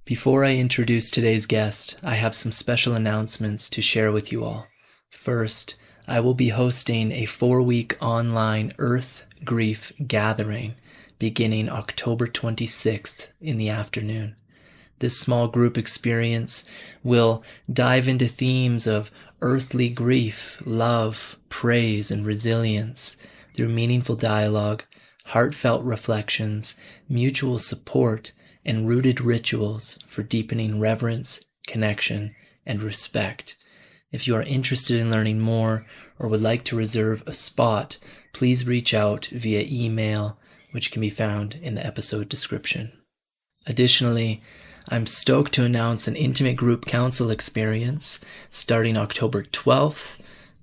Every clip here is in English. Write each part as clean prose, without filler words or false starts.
Before I introduce today's guest, I have some special announcements to share with you all. First, I will be hosting a 4-week online Earth Grief Gathering beginning October 26th in the afternoon. This small group experience will dive into themes of earthly grief, love, praise, and resilience through meaningful dialogue, heartfelt reflections, mutual support, and rooted rituals for deepening reverence, connection, and respect. If you are interested in learning more or would like to reserve a spot, please reach out via email, which can be found in the episode description. Additionally, I'm stoked to announce an intimate group counsel experience starting October 12th,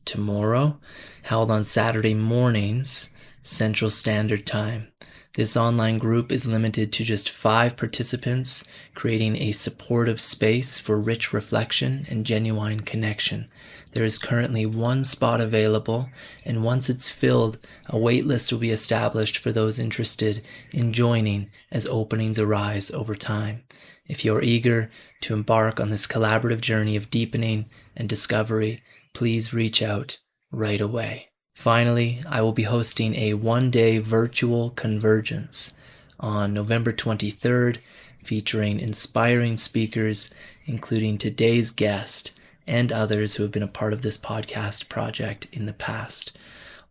tomorrow, held on Saturday mornings, Central Standard Time. This online group is limited to just 5 participants, creating a supportive space for rich reflection and genuine connection. There is currently 1 spot available, and once it's filled, a waitlist will be established for those interested in joining as openings arise over time. If you're eager to embark on this collaborative journey of deepening and discovery, please reach out right away. Finally, I will be hosting a 1-day virtual convergence on November 23rd, featuring inspiring speakers, including today's guest and others who have been a part of this podcast project in the past,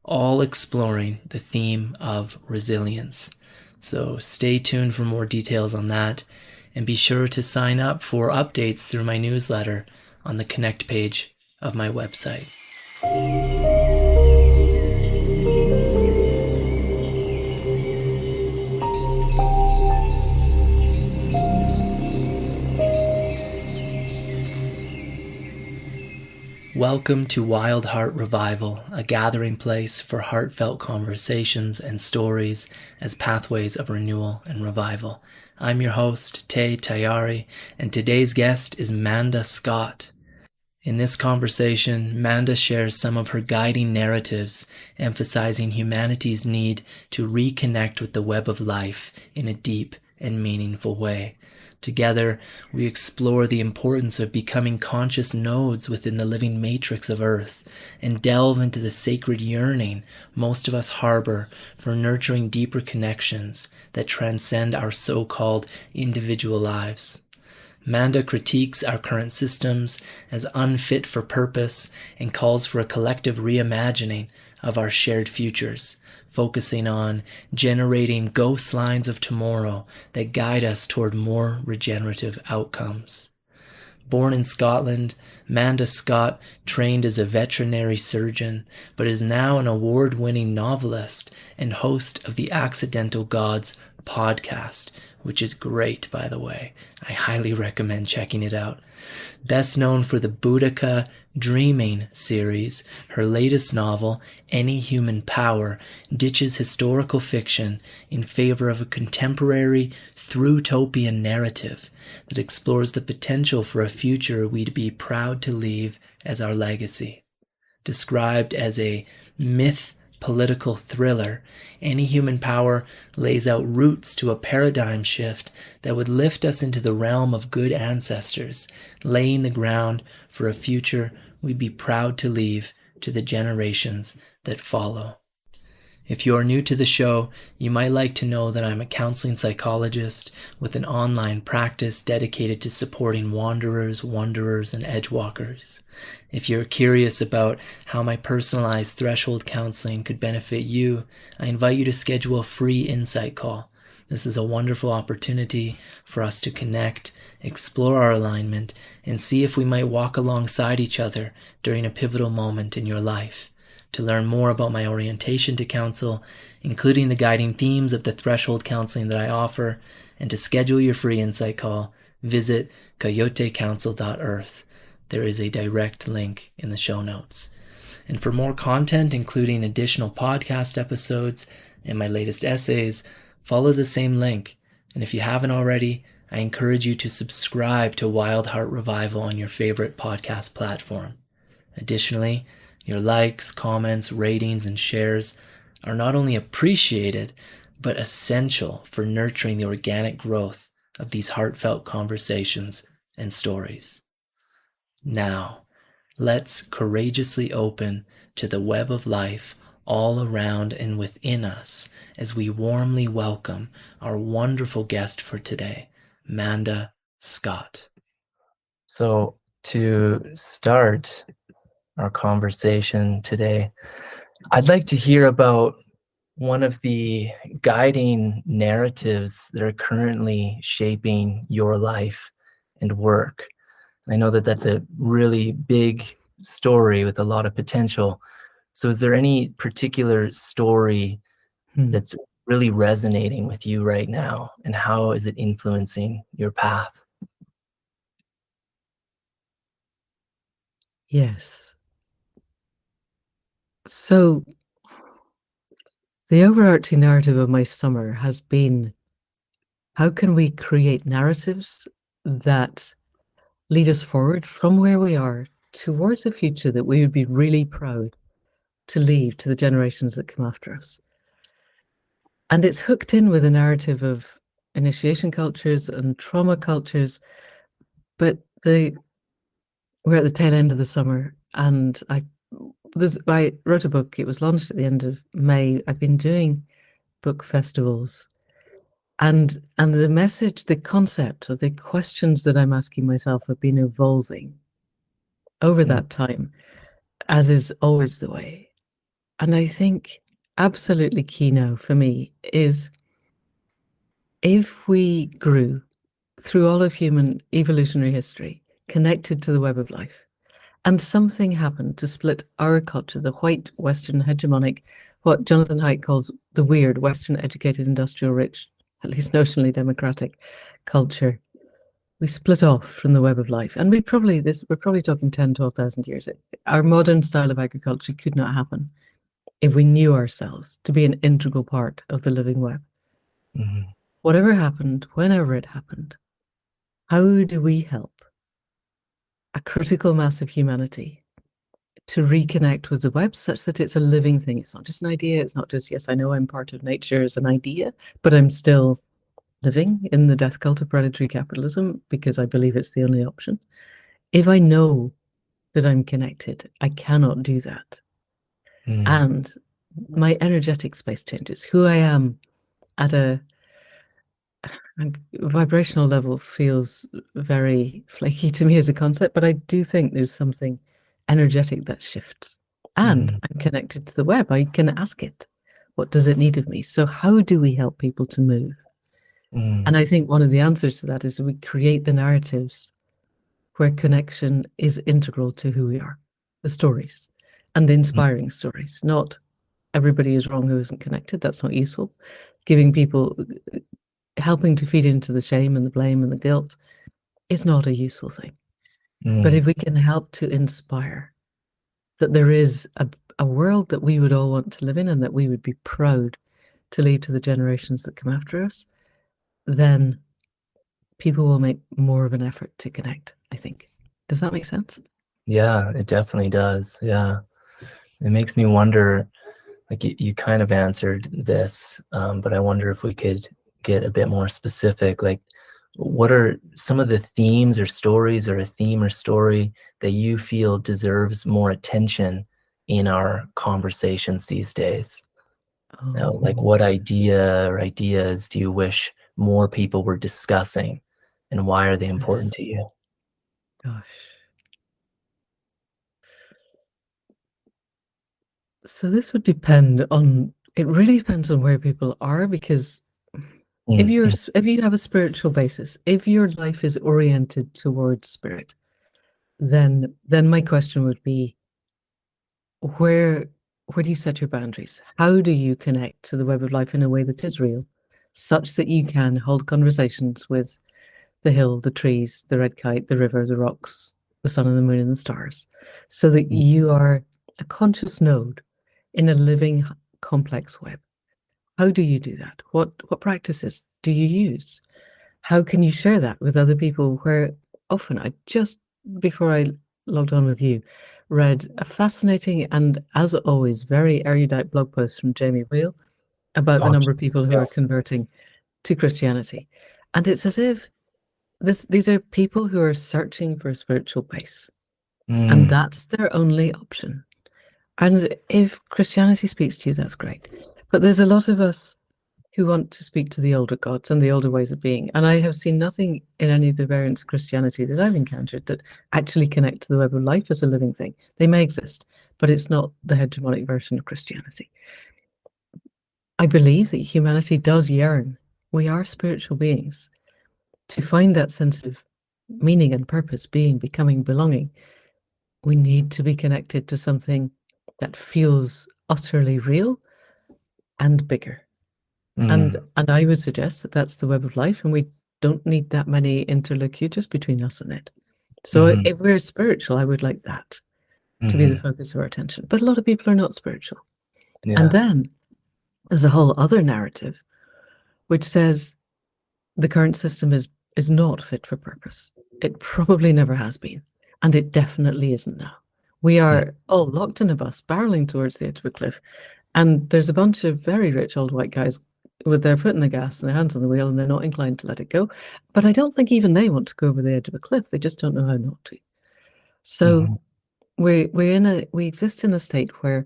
all exploring the theme of resilience. So stay tuned for more details on that, and be sure to sign up for updates through my newsletter on the Connect page of my website. Welcome to Wild Heart Revival, a gathering place for heartfelt conversations and stories as pathways of renewal and revival. I'm your host, Tay Tayari, and today's guest is Manda Scott. In this conversation, Manda shares some of her guiding narratives, emphasizing humanity's need to reconnect with the web of life in a deep and meaningful way. Together, we explore the importance of becoming conscious nodes within the living matrix of Earth and delve into the sacred yearning most of us harbor for nurturing deeper connections that transcend our so-called individual lives. Manda critiques our current systems as unfit for purpose and calls for a collective reimagining of our shared futures, focusing on generating ghost lines of tomorrow that guide us toward more regenerative outcomes. Born in Scotland, Manda Scott trained as a veterinary surgeon, but is now an award-winning novelist and host of the Accidental Gods podcast, which is great, by the way. I highly recommend checking it out. Best known for the Boudica Dreaming series, her latest novel, Any Human Power, ditches historical fiction in favor of a contemporary through-topian narrative that explores the potential for a future we'd be proud to leave as our legacy. Described as a myth political thriller, Any Human Power lays out roots to a paradigm shift that would lift us into the realm of good ancestors, laying the ground for a future we'd be proud to leave to the generations that follow. If you are new to the show, you might like to know that I'm a counseling psychologist with an online practice dedicated to supporting wanderers, wanderers, and edgewalkers. If you're curious about how my personalized threshold counseling could benefit you, I invite you to schedule a free insight call. This is a wonderful opportunity for us to connect, explore our alignment, and see if we might walk alongside each other during a pivotal moment in your life. To learn more about my orientation to counsel, including the guiding themes of the threshold counseling that I offer, and to schedule your free insight call, visit coyotecounsel.earth. There is a direct link in the show notes. And for more content, including additional podcast episodes and my latest essays, follow the same link. And if you haven't already, I encourage you to subscribe to Wild Heart Revival on your favorite podcast platform. Additionally, your likes, comments, ratings, and shares are not only appreciated, but essential for nurturing the organic growth of these heartfelt conversations and stories. Now, let's courageously open to the web of life all around and within us as we warmly welcome our wonderful guest for today, Manda Scott. So, to start our conversation today, I'd like to hear about one of the guiding narratives that are currently shaping your life and work. I know that that's a really big story with a lot of potential. So, is there any particular story that's really resonating with you right now, and how is it influencing your path? Yes. So the overarching narrative of my summer has been, how can we create narratives that lead us forward from where we are towards a future that we would be really proud to leave to the generations that come after us? And it's hooked in with a narrative of initiation cultures and trauma cultures, but we're at the tail end of the summer, and I wrote a book. It was launched at the end of May. I've been doing book festivals, and the message, the concept, or the questions that I'm asking myself have been evolving over that time, as is always the way. And I think absolutely key now for me is, if we grew through all of human evolutionary history connected to the web of life, and something happened to split our culture, the white Western hegemonic, what Jonathan Haidt calls the weird Western educated industrial rich, at least notionally democratic culture, we split off from the web of life. And we're probably talking 10, 12,000 years. Our modern style of agriculture could not happen if we knew ourselves to be an integral part of the living web. Mm-hmm. Whatever happened, whenever it happened, how do we help a critical mass of humanity to reconnect with the web such that it's a living thing? It's not just an idea. It's not just, yes, I know I'm part of nature as an idea, but I'm still living in the death cult of predatory capitalism because I believe it's the only option. If I know that I'm connected, I cannot do that. And my energetic space changes. Who I am at a vibrational level feels very flaky to me as a concept, but I do think there's something energetic that shifts. And I'm connected to the web. I can ask it, what does it need of me? So how do we help people to move? And I think one of the answers to that is we create the narratives where connection is integral to who we are, the stories, and the inspiring stories. Not everybody is wrong who isn't connected. That's not useful. Giving people, helping to feed into the shame and the blame and the guilt is not a useful thing. But if we can help to inspire that there is a world that we would all want to live in and that we would be proud to leave to the generations that come after us, then people will make more of an effort to connect, I think. Does that make sense? Yeah, it definitely does. Yeah. It makes me wonder, like you kind of answered this, but I wonder if we could get a bit more specific. Like, what are some of the themes or stories, or a theme or story that you feel deserves more attention in our conversations these days? Like, what idea or ideas do you wish more people were discussing, and why are they important to you? Gosh. So this would depend on, it really depends on where people are, because if you have a spiritual basis, if your life is oriented towards spirit, then my question would be, where do you set your boundaries? How do you connect to the web of life in a way that is real, such that you can hold conversations with the hill, the trees, the red kite, the river, the rocks, the sun and the moon and the stars, so that you are a conscious node in a living, complex web? How do you do that? What practices do you use? How can you share that with other people? Where often, I just, before I logged on with you, read a fascinating and, as always, very erudite blog post from Jamie Wheel about the number of people who are converting to Christianity. And it's as if these are people who are searching for a spiritual base, and that's their only option. And if Christianity speaks to you, that's great. But there's a lot of us who want to speak to the older gods and the older ways of being. And I have seen nothing in any of the variants of Christianity that I've encountered that actually connect to the web of life as a living thing. They may exist, but it's not the hegemonic version of Christianity. I believe that humanity does yearn. We are spiritual beings. To find that sense of meaning and purpose, being, becoming, belonging, we need to be connected to something that feels utterly real and bigger. And I would suggest that that's the web of life, and we don't need that many interlocutors between us and it. So if we're spiritual, I would like that to be the focus of our attention. But a lot of people are not spiritual. Yeah. And then there's a whole other narrative which says the current system is not fit for purpose. It probably never has been, and it definitely isn't now. We are all locked in a bus, barreling towards the edge of a cliff, and there's a bunch of very rich old white guys with their foot in the gas and their hands on the wheel, and they're not inclined to let it go. But I don't think even they want to go over the edge of a cliff. They just don't know how not to. So we exist in a state where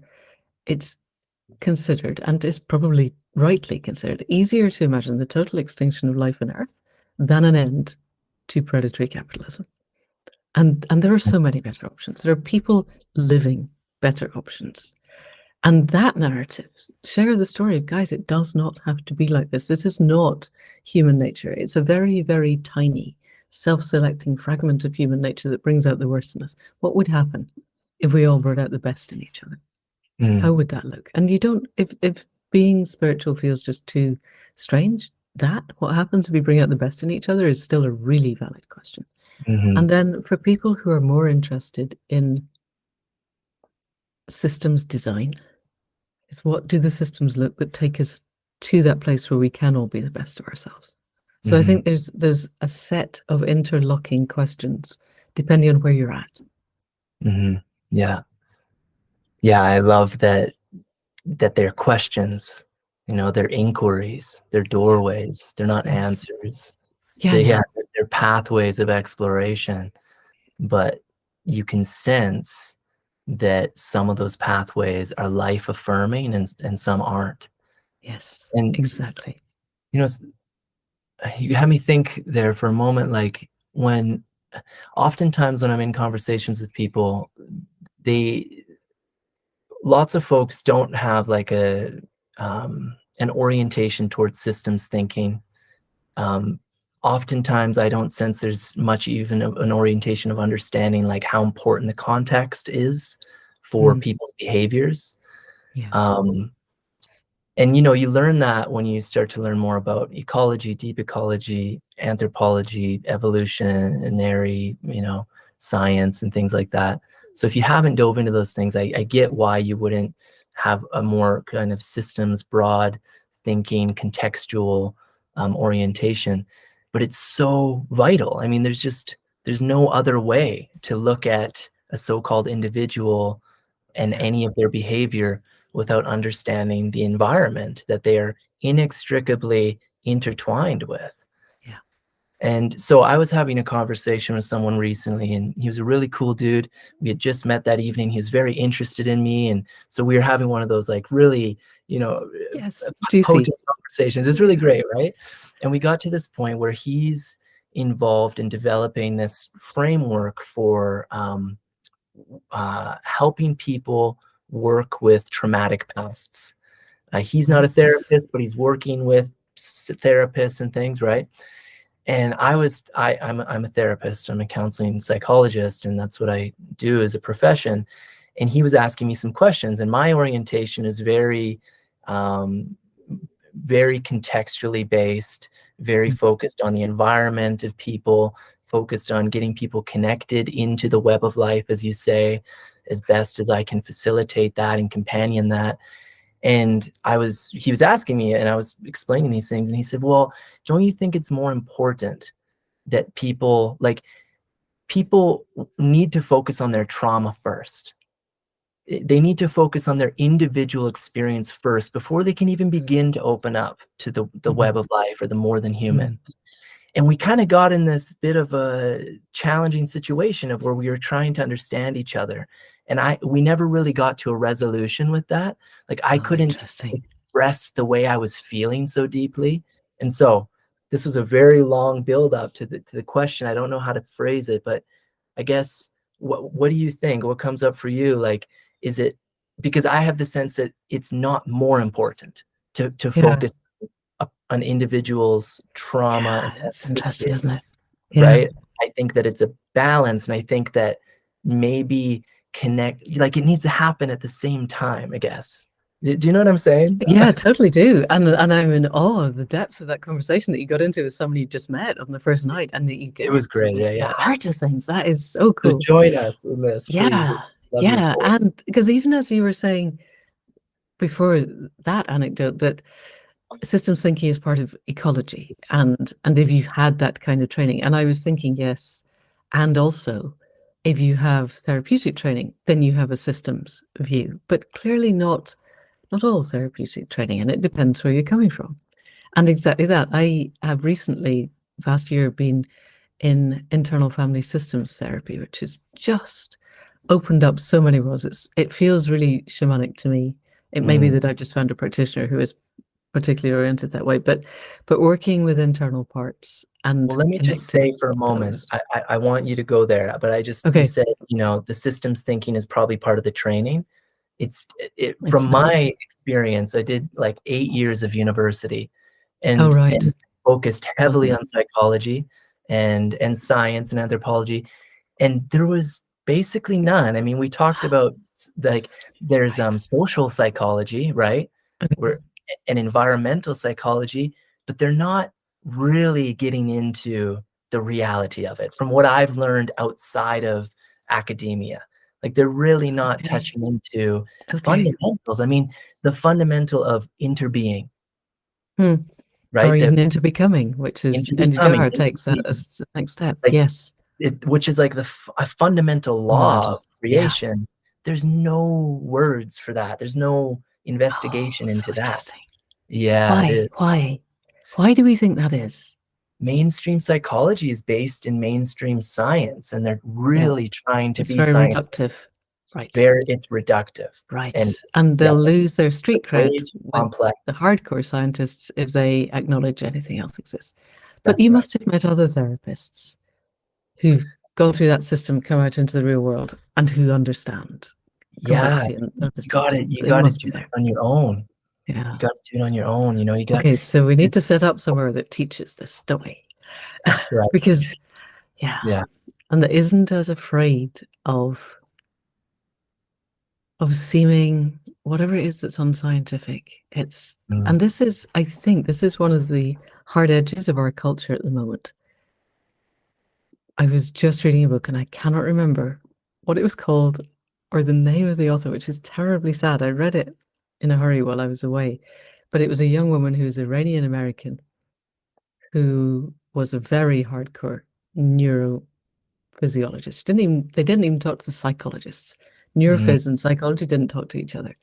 it's considered, and is probably rightly considered, easier to imagine the total extinction of life on Earth than an end to predatory capitalism. And there are so many better options. There are people living better options. And that narrative, share the story of, guys, it does not have to be like this. This is not human nature. It's a very, very tiny, self-selecting fragment of human nature that brings out the worst in us. What would happen if we all brought out the best in each other? How would that look? And you don't, if being spiritual feels just too strange, what happens if we bring out the best in each other is still a really valid question. And then for people who are more interested in systems design, is what do the systems look that take us to that place where we can all be the best of ourselves? So I think there's a set of interlocking questions depending on where you're at. Yeah. Yeah, I love that they're questions, they're inquiries, they're doorways, they're not answers. Yeah, They're pathways of exploration, but you can sense that some of those pathways are life affirming and some aren't. Yes, And exactly. you had me think there for a moment, like oftentimes when I'm in conversations with people, lots of folks don't have like an orientation towards systems thinking. Oftentimes I don't sense there's much even an orientation of understanding like how important the context is for people's behaviors. And you learn that when you start to learn more about ecology, deep ecology, anthropology, evolutionary, science and things like that. So if you haven't dove into those things, I get why you wouldn't have a more kind of systems, broad thinking, contextual orientation. But it's so vital. I mean, there's no other way to look at a so-called individual and any of their behavior without understanding the environment that they are inextricably intertwined with. Yeah. And so I was having a conversation with someone recently, and he was a really cool dude. We had just met that evening. He was very interested in me. And so we were having one of those like really, potent conversations. It's really great, right? And we got to this point where he's involved in developing this framework for helping people work with traumatic pasts. He's not a therapist, but he's working with therapists and things, right? And I'm a therapist. I'm a counseling psychologist, and that's what I do as a profession. And he was asking me some questions, and my orientation is very, very contextually based, very focused on the environment of people, focused on getting people connected into the web of life, as you say, as best as I can facilitate that and companion that. And he was asking me, and I was explaining these things, and he said, well, don't you think it's more important that people need to focus on their trauma first? They need to focus on their individual experience first before they can even begin to open up to the web of life or the more than human. And we kind of got in this bit of a challenging situation of where we were trying to understand each other. And we never really got to a resolution with that. Like I couldn't Interesting. express the way I was feeling so deeply. And so this was a very long build up to the question. I don't know how to phrase it, but I guess what do you think? What comes up for you? Like, is it because I have the sense that it's not more important to Yeah. focus on individuals' trauma Yeah, and that's history, interesting, isn't it? Yeah. right? I think that it's a balance, and I think that maybe like it needs to happen at the same time, I guess. Do you know what I'm saying? Yeah, totally do. And I'm in awe of the depth of that conversation that you got into with somebody you just met on the first night, and that you It get was into great. Yeah, the yeah. heart of things. That is so So cool. join us in this, please. Yeah. Love your Yeah. voice. And because even as you were saying before that anecdote, that systems thinking is part of ecology, and if you've had that kind of training, and I was thinking, yes, and also if you have therapeutic training, then you have a systems view, but clearly not all therapeutic training, and it depends where you're coming from. And exactly that, I have recently, last year, been in internal family systems therapy, which has just opened up so many worlds. It feels really shamanic to me. It may be that I just found a practitioner who is particularly oriented that way, but working with internal parts and Well, let me just say for a moment, I want you to go there, but you Okay. said, the systems thinking is probably part of the training. From It's my not. experience, I did like 8 years of university Oh, and right. focused heavily Wasn't on psychology and science and anthropology, and there was basically none. I mean, we talked about like there's Right. social psychology, right? Okay. And environmental psychology, but they're not really getting into the reality of it from what I've learned outside of academia. Like they're really not Okay. touching into the Okay. fundamentals. I mean, the fundamental of interbeing, Hmm. Or right? even into becoming, which is, Into and becoming, Jara takes that interbeing, as the next step. like Yes. which is like a fundamental law of Fundamental. Yeah. creation. There's no words for that. There's no Oh, investigation so into that. interesting. Yeah, it is. Why do we think that is? Mainstream psychology is based in mainstream science, and they're Yeah. really trying to It's be very scientific. reductive. Right. It's reductive. Right. And And yeah, they'll lose their street way cred too with complex. the hardcore scientists if they acknowledge anything else exists. But That's you right. must have met other therapists who've gone through that system, come out into the real world, and who understand complexity and You systems. you They gotta must do be it there. on your own. Yeah. You gotta do it on your own, you got. Okay, so we need to set up somewhere that teaches this, don't we? That's right. Because, yeah, Yeah. and that isn't as afraid of seeming whatever it is that's unscientific. It's and this is, I think, this is one of the hard edges of our culture at the moment. I was just reading a book and I cannot remember what it was called or the name of the author, which is terribly sad. I read it in a hurry while I was away, but it was a young woman who was Iranian American who was a very hardcore neurophysiologist. They didn't even talk to the psychologists. Neurophys and psychology didn't talk to each other.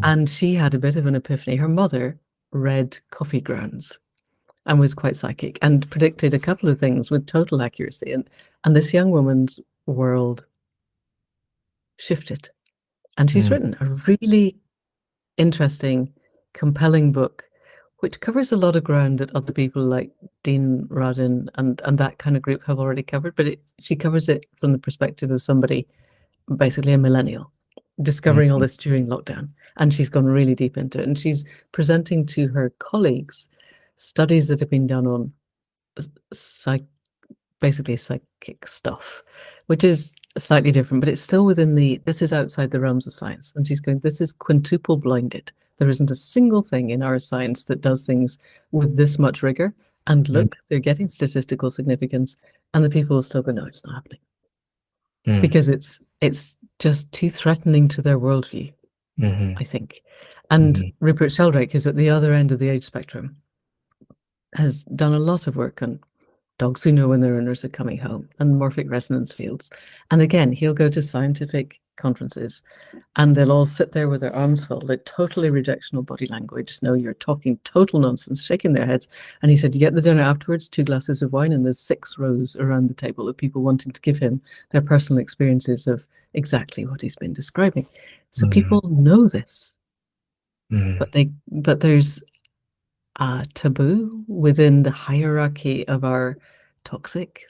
And she had a bit of an epiphany. Her mother read coffee grounds and was quite psychic and predicted a couple of things with total accuracy. And this young woman's world shifted. And she's written a really interesting, compelling book, which covers a lot of ground that other people like Dean Radin and that kind of group have already covered. But she covers it from the perspective of somebody, basically a millennial, discovering all this during lockdown. And she's gone really deep into it. And she's presenting to her colleagues studies that have been done on basically psychic stuff, which is slightly different, but it's still within this is outside the realms of science. And she's going, this is quintuple blinded. There isn't a single thing in our science that does things with this much rigor. And look, they're getting statistical significance, and the people will still go, no, it's not happening. Because it's just too threatening to their worldview, I think. And Rupert Sheldrake is at the other end of the age spectrum, has done a lot of work on dogs who know when their owners are coming home, and morphic resonance fields. And again, he'll go to scientific conferences and they'll all sit there with their arms folded, totally rejectional body language. No, you're talking total nonsense, shaking their heads. And he said, you get the dinner afterwards, 2 glasses of wine, and there's 6 rows around the table of people wanting to give him their personal experiences of exactly what he's been describing. So people know this, but there's a taboo within the hierarchy of our toxic,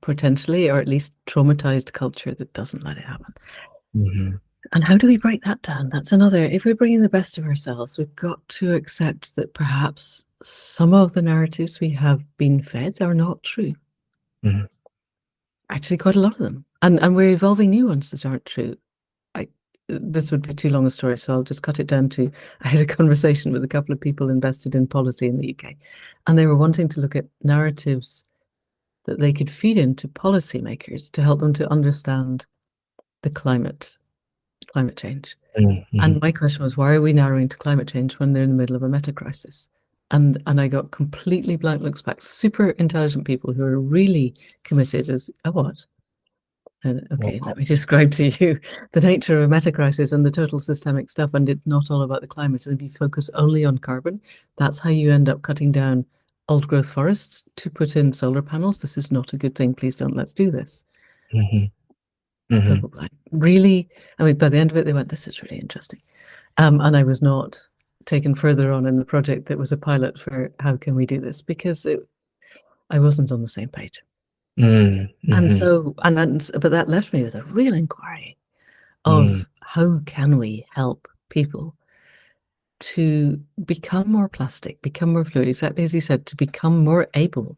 potentially, or at least traumatized culture that doesn't let it happen. And how do we break that down? That's another, if we're bringing the best of ourselves, we've got to accept that perhaps some of the narratives we have been fed are not true. Actually, quite a lot of them. And we're evolving new ones that aren't true. This would be too long a story, so I'll just cut it down to, I had a conversation with a couple of people invested in policy in the UK, and they were wanting to look at narratives that they could feed into policymakers to help them to understand the climate change. And my question was, why are we narrowing to climate change when they're in the middle of a meta crisis? And I got completely blank looks back. Super intelligent people who are really committed as a what? And okay, let me describe to you the nature of a meta crisis and the total systemic stuff. And it's not all about the climate. And if you focus only on carbon, that's how you end up cutting down old growth forests to put in solar panels. This is not a good thing. Please don't. Let's do this. Total blank. Really, I mean, by the end of it, they went, this is really interesting. And I was not taken further on in the project that was a pilot for how can we do this, because I wasn't on the same page. And so, but that left me with a real inquiry of how can we help people to become more plastic, become more fluid, exactly as you said, to become more able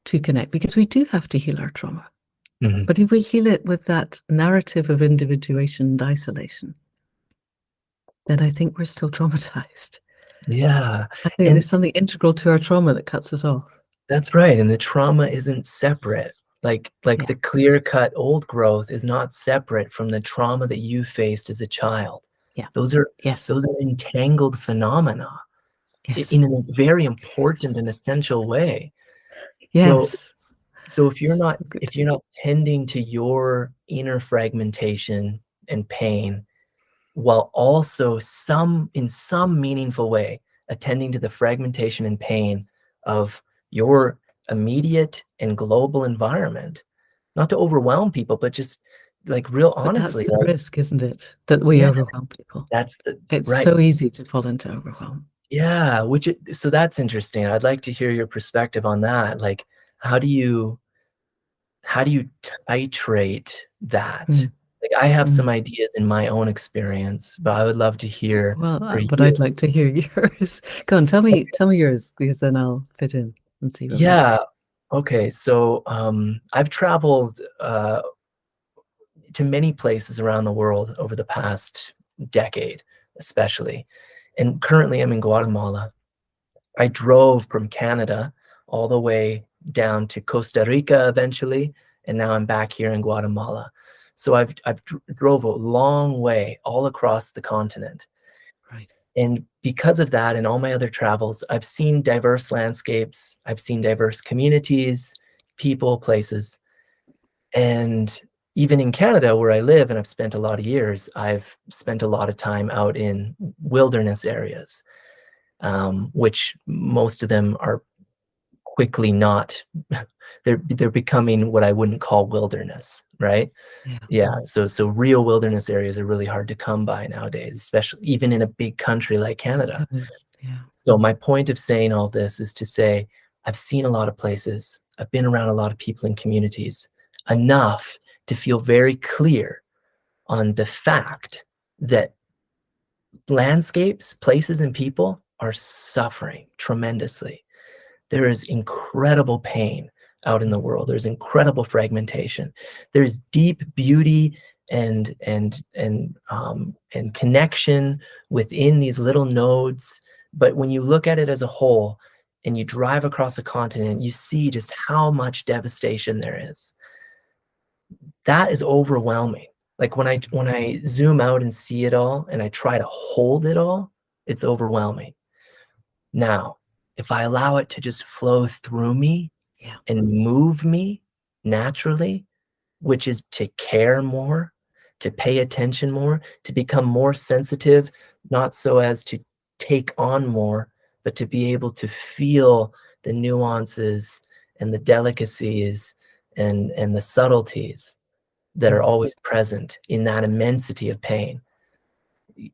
to connect, because we do have to heal our trauma. But if we heal it with that narrative of individuation and isolation, then I think we're still traumatized. Yeah. I think there's something integral to our trauma that cuts us off. That's right. And the trauma isn't separate. Like the clear-cut old growth is not separate from the trauma that you faced as a child. Yeah. Those are entangled phenomena in a very important and essential way. Yes. So if you're not tending to your inner fragmentation and pain, while also in some meaningful way attending to the fragmentation and pain of your immediate and global environment, not to overwhelm people, but just like real honestly. That's the risk, isn't it? That we overwhelm people. It's right. So easy to fall into overwhelm. Yeah, so that's interesting. I'd like to hear your perspective on that. Like, how do you titrate that? Like, I have some ideas in my own experience, but I would love to hear. I'd like to hear yours. Go on, tell me yours, because then I'll fit in and see. Yeah. Okay. So I've traveled to many places around the world over the past decade, especially, and currently I'm in Guatemala. I drove from Canada all the way down to Costa Rica eventually, and now I'm back here in Guatemala. So I've drove a long way all across the continent. Right. And because of that and all my other travels, I've seen diverse landscapes, I've seen diverse communities, people, places. And even in Canada, where I live and I've spent a lot of years, I've spent a lot of time out in wilderness areas, which most of them are quickly not, they're becoming what I wouldn't call wilderness, right? Yeah. So real wilderness areas are really hard to come by nowadays, especially even in a big country like Canada. So my point of saying all this is to say, I've seen a lot of places. I've been around a lot of people and communities, enough to feel very clear on the fact that landscapes, places, and people are suffering tremendously. There is incredible pain out in the world. There's incredible fragmentation. There's deep beauty and connection within these little nodes. But when you look at it as a whole and you drive across a continent, you see just how much devastation there is. That is overwhelming. Like when I zoom out and see it all and I try to hold it all, it's overwhelming. Now, if I allow it to just flow through me and move me naturally, which is to care more, to pay attention more, to become more sensitive, not so as to take on more, but to be able to feel the nuances and the delicacies and the subtleties that are always present in that immensity of pain.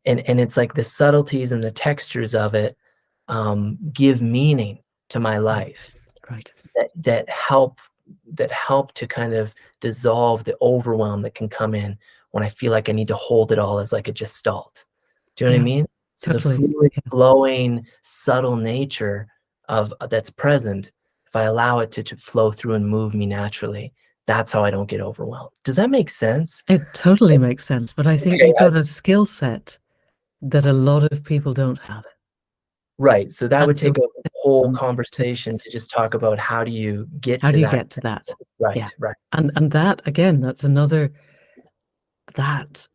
And it's like the subtleties and the textures of it give meaning to my life. Right. That help to kind of dissolve the overwhelm that can come in when I feel like I need to hold it all as like a gestalt. Do you know what I mean? So Totally. the fluid, flowing, subtle nature of that's present, if I allow it to flow through and move me naturally, that's how I don't get overwhelmed. Does that make sense? It totally makes sense, but I think you've got a skill set that a lot of people don't have. Right. So that And would so take a whole to conversation to just talk about how do you get how to do you that. get to that? Right, Yeah. right. And that, again, that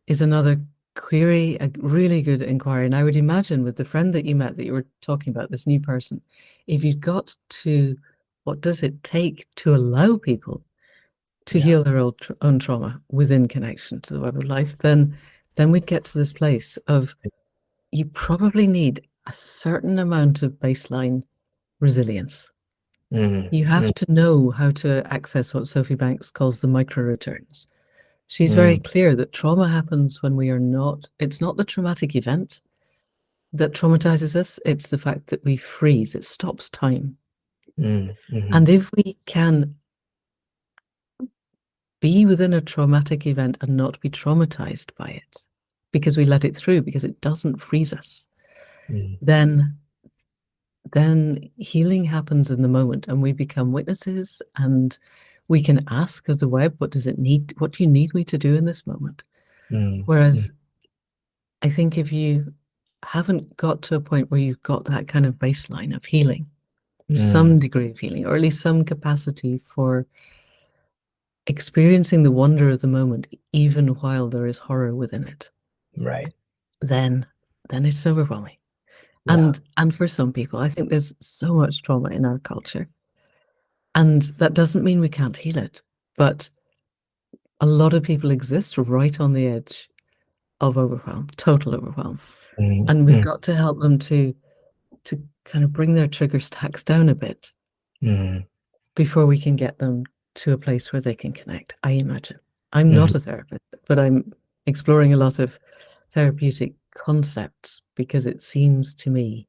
is another query, a really good inquiry. And I would imagine with the friend that you met that you were talking about, this new person, if you got to what does it take to allow people to Yeah. heal their own trauma within connection to the web of life, then we'd get to this place of you probably need a certain amount of baseline resilience. You have to know how to access what Sophie Banks calls the micro returns. She's very clear that trauma happens when we are not, it's not the traumatic event that traumatizes us, it's the fact that we freeze, it stops time. And if we can be within a traumatic event and not be traumatized by it, because we let it through, because it doesn't freeze us, then healing happens in the moment and we become witnesses and we can ask of the web, what does it need? What do you need me to do in this moment? Whereas I think if you haven't got to a point where you've got that kind of baseline of healing, some degree of healing, or at least some capacity for experiencing the wonder of the moment, even while there is horror within it, Right. then it's overwhelming. Yeah. And for some people, I think there's so much trauma in our culture. And that doesn't mean we can't heal it, but a lot of people exist right on the edge of overwhelm, total overwhelm. And we've got to help them to kind of bring their trigger stacks down a bit before we can get them to a place where they can connect, I imagine. I'm not a therapist, but I'm exploring a lot of therapeutic concepts because it seems to me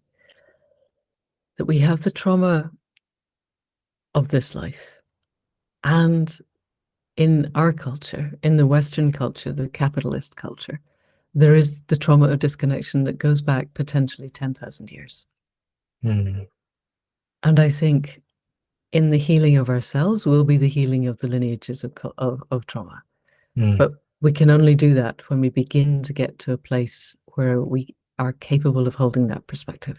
that we have the trauma of this life. And in our culture, in the Western culture, the capitalist culture, there is the trauma of disconnection that goes back potentially 10,000 years. And I think in the healing of ourselves will be the healing of the lineages of trauma. But we can only do that when we begin to get to a place where we are capable of holding that perspective.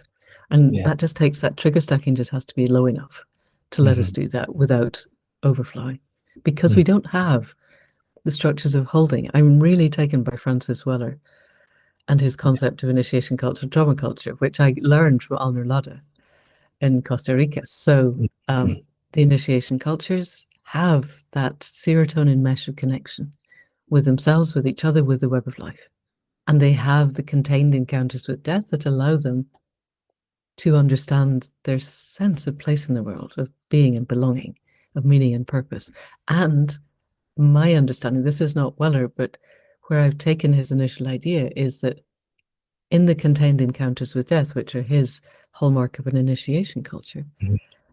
And that just takes, that trigger stacking just has to be low enough to let us do that without overflowing. Because we don't have the structures of holding. I'm really taken by Francis Weller and his concept of initiation culture, trauma culture, which I learned from Almer Lada in Costa Rica. So the initiation cultures have that serotonin mesh of connection with themselves, with each other, with the web of life. And they have the contained encounters with death that allow them to understand their sense of place in the world, of being and belonging, of meaning and purpose. And my understanding, this is not Weller, but where I've taken his initial idea is that in the contained encounters with death, which are his hallmark of an initiation culture,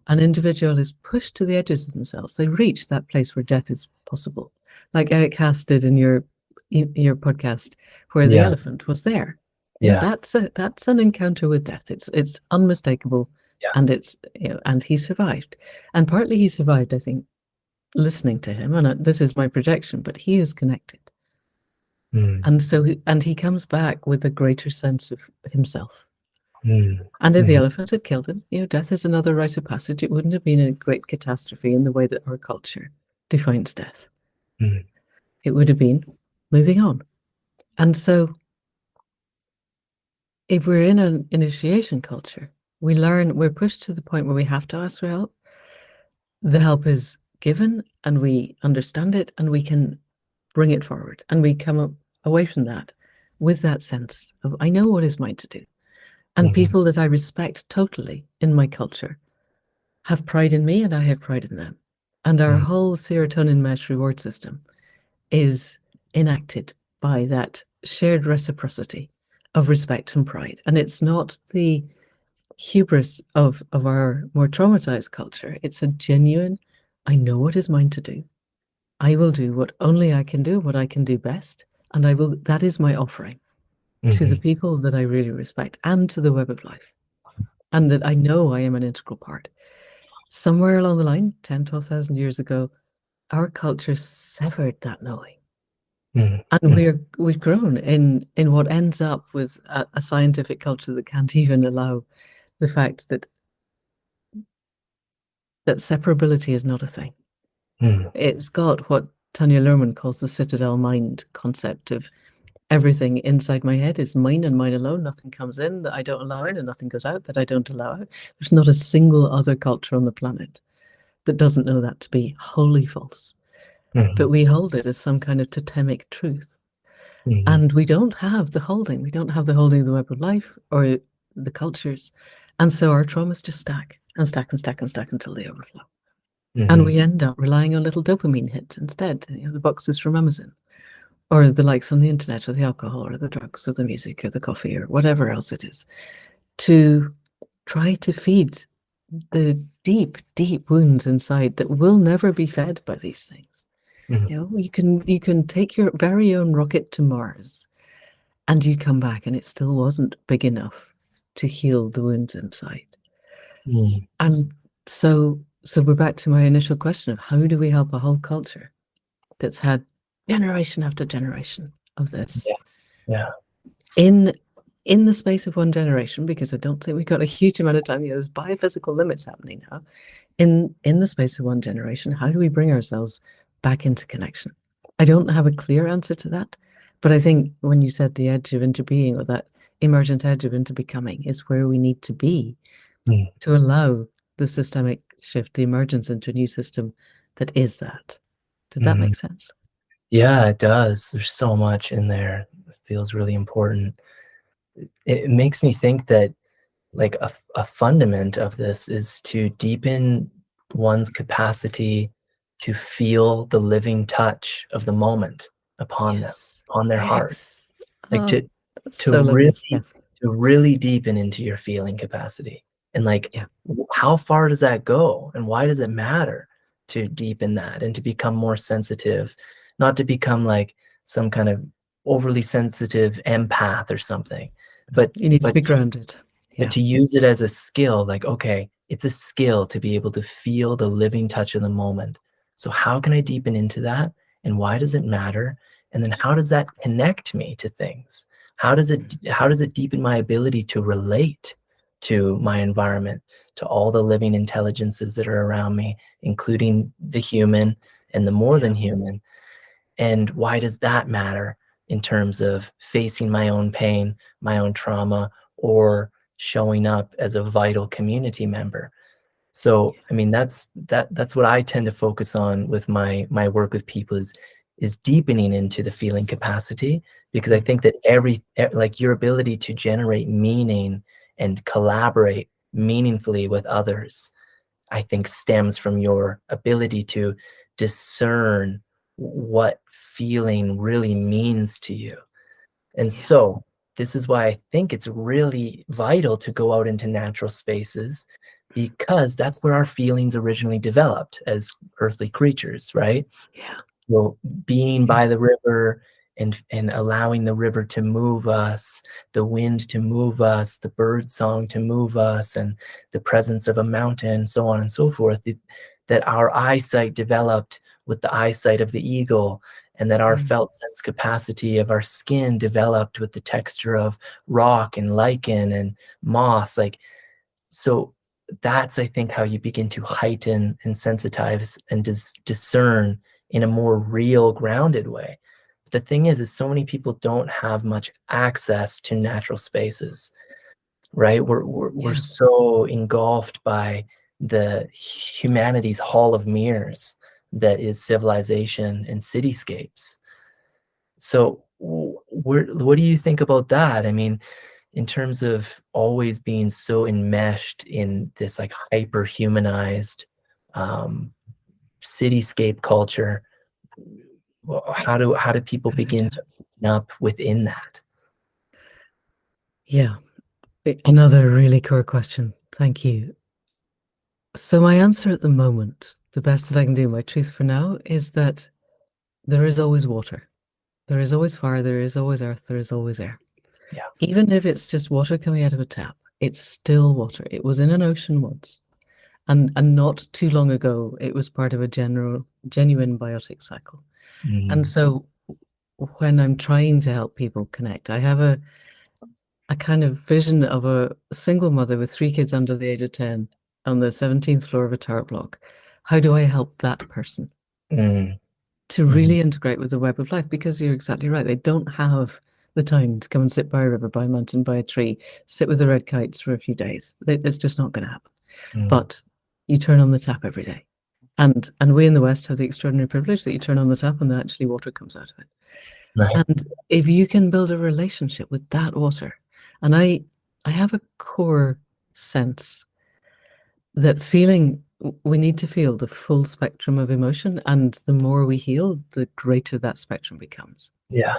an individual is pushed to the edges of themselves. They reach that place where death is possible. Like Eric Haas did in your podcast, where the elephant was there. Yeah, that's an encounter with death. It's unmistakable, and it's and he survived. And partly he survived, I think, listening to him. And this is my projection, but he is connected. And so he comes back with a greater sense of himself. And if the elephant had killed him, death is another rite of passage. It wouldn't have been a great catastrophe in the way that our culture defines death. It would have been moving on. And so if we're in an initiation culture, we're pushed to the point where we have to ask for help. the help is given and we understand it and we can bring it forward and we come away from that with that sense of, I know what is mine to do. And people that I respect totally in my culture have pride in me and I have pride in them. And our whole serotonin mesh reward system is enacted by that shared reciprocity of respect and pride. And it's not the hubris of our more traumatized culture. It's a genuine, I know what is mine to do. I will do what only I can do, what I can do best. And that is my offering to the people that I really respect and to the web of life. And that I know I am an integral part. Somewhere along the line, 10, 12,000 years ago, our culture severed that knowing. And we've grown in what ends up with a scientific culture that can't even allow the fact that separability is not a thing. It's got what Tanya Luhrmann calls the citadel mind concept of everything inside my head is mine and mine alone. Nothing comes in that I don't allow in, and nothing goes out that I don't allow out. There's not a single other culture on the planet that doesn't know that to be wholly false. But we hold it as some kind of totemic truth. And we don't have the holding. We don't have the holding of the web of life or the cultures. And so our traumas just stack and stack and stack and stack until they overflow. And we end up relying on little dopamine hits instead, the boxes from Amazon, or the likes on the internet, or the alcohol, or the drugs, or the music, or the coffee, or whatever else it is, to try to feed the deep, deep wounds inside that will never be fed by these things. You can take your very own rocket to Mars, and you come back, and it still wasn't big enough to heal the wounds inside. And so we're back to my initial question of how do we help a whole culture that's had generation after generation of this in the space of one generation, because I don't think we've got a huge amount of time. There's biophysical limits happening now. In the space of one generation, how do we bring ourselves back into connection? I don't have a clear answer to that, but I think when you said the edge of into being, or that emergent edge of into becoming, is where we need to be to allow the systemic shift, the emergence into a new system that is that. Did that make sense? Yeah, it does. There's so much in there. It feels really important. It makes me think that like a fundament of this is to deepen one's capacity to feel the living touch of the moment upon them, upon their heart. Like to really deepen into your feeling capacity. And like, how far does that go? And why does it matter to deepen that and to become more sensitive, not to become like some kind of overly sensitive empath or something, but you need to be grounded. But to use it as a skill, like, okay, it's a skill to be able to feel the living touch of the moment. So how can I deepen into that? And why does it matter? And then how does that connect me to things? How does it deepen my ability to relate to my environment, to all the living intelligences that are around me, including the human and the more than human? And why does that matter in terms of facing my own pain, my own trauma, or showing up as a vital community member? So, I mean, that's what I tend to focus on with my work with people is deepening into the feeling capacity, because I think that like your ability to generate meaning and collaborate meaningfully with others, I think stems from your ability to discern what feeling really means to you. And so this is why I think it's really vital to go out into natural spaces, because that's where our feelings originally developed as earthly creatures, right? Well, being by the river and allowing the river to move us, the wind to move us, the bird song to move us, and the presence of a mountain, so on and so forth, that our eyesight developed with the eyesight of the eagle, and that our felt sense capacity of our skin developed with the texture of rock and lichen and moss. Like, so that's, I think, how you begin to heighten and sensitize and discern in a more real, grounded way. The thing is so many people don't have much access to natural spaces, right? We're so engulfed by the humanity's hall of mirrors that is civilization and cityscapes. So what do you think about that? I mean, in terms of always being so enmeshed in this like hyper humanized cityscape culture, how do people begin to open up within that? Yeah, another really core question. Thank you. So my answer at the moment, the best that I can do, my truth for now, is that there is always water. There is always fire, there is always earth, there is always air. Yeah. Even if it's just water coming out of a tap, it's still water. It was in an ocean once. And not too long ago, it was part of a genuine biotic cycle. And so when I'm trying to help people connect, I have a kind of vision of a single mother with 3 kids under the age of 10 on the 17th floor of a tower block. How do I help that person to really integrate with the web of life? Because you're exactly right. They don't have the time to come and sit by a river, by a mountain, by a tree, sit with the red kites for a few days. It's just not going to happen. But you turn on the tap every day. And we in the West have the extraordinary privilege that you turn on the tap and actually water comes out of it. Right. And if you can build a relationship with that water, and I have a core sense that we need to feel the full spectrum of emotion, and the more we heal, the greater that spectrum becomes. Yeah.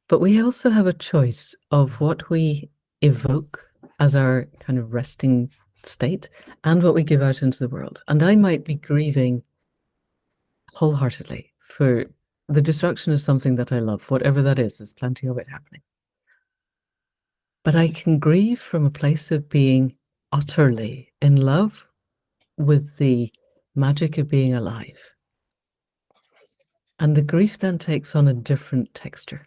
But we also have a choice of what we evoke as our kind of resting state and what we give out into the world. And I might be grieving wholeheartedly for the destruction of something that I love, whatever that is. There's plenty of it happening. But I can grieve from a place of being utterly in love with the magic of being alive. And the grief then takes on a different texture.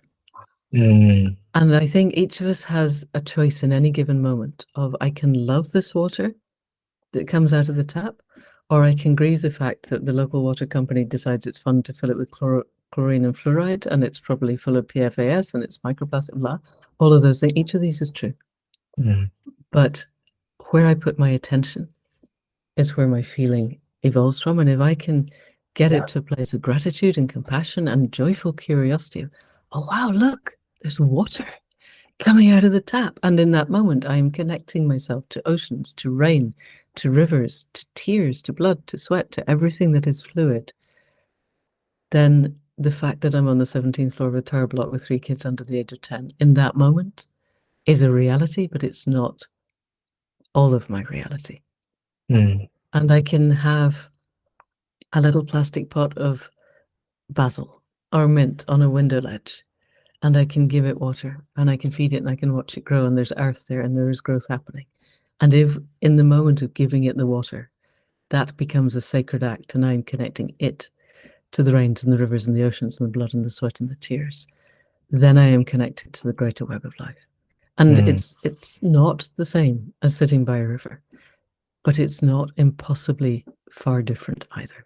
And I think each of us has a choice in any given moment of, I can love this water that comes out of the tap, or I can grieve the fact that the local water company decides it's fun to fill it with chlorine and fluoride, and it's probably full of PFAS and it's microplastic, blah, all of those things. Each of these is true. But where I put my attention is where my feeling evolves from. And if I can get it to a place of gratitude and compassion and joyful curiosity of, oh, wow, look, there's water coming out of the tap. And in that moment, I am connecting myself to oceans, to rain, to rivers, to tears, to blood, to sweat, to everything that is fluid. Then the fact that I'm on the 17th floor of a tower block with 3 kids under the age of 10 in that moment is a reality, but it's not all of my reality. And I can have a little plastic pot of basil or mint on a window ledge, and I can give it water, and I can feed it, and I can watch it grow, and there's earth there, and there is growth happening. And if in the moment of giving it the water, that becomes a sacred act, and I'm connecting it to the rains and the rivers and the oceans and the blood and the sweat and the tears, then I am connected to the greater web of life. And it's not the same as sitting by a river, but it's not impossibly far different either.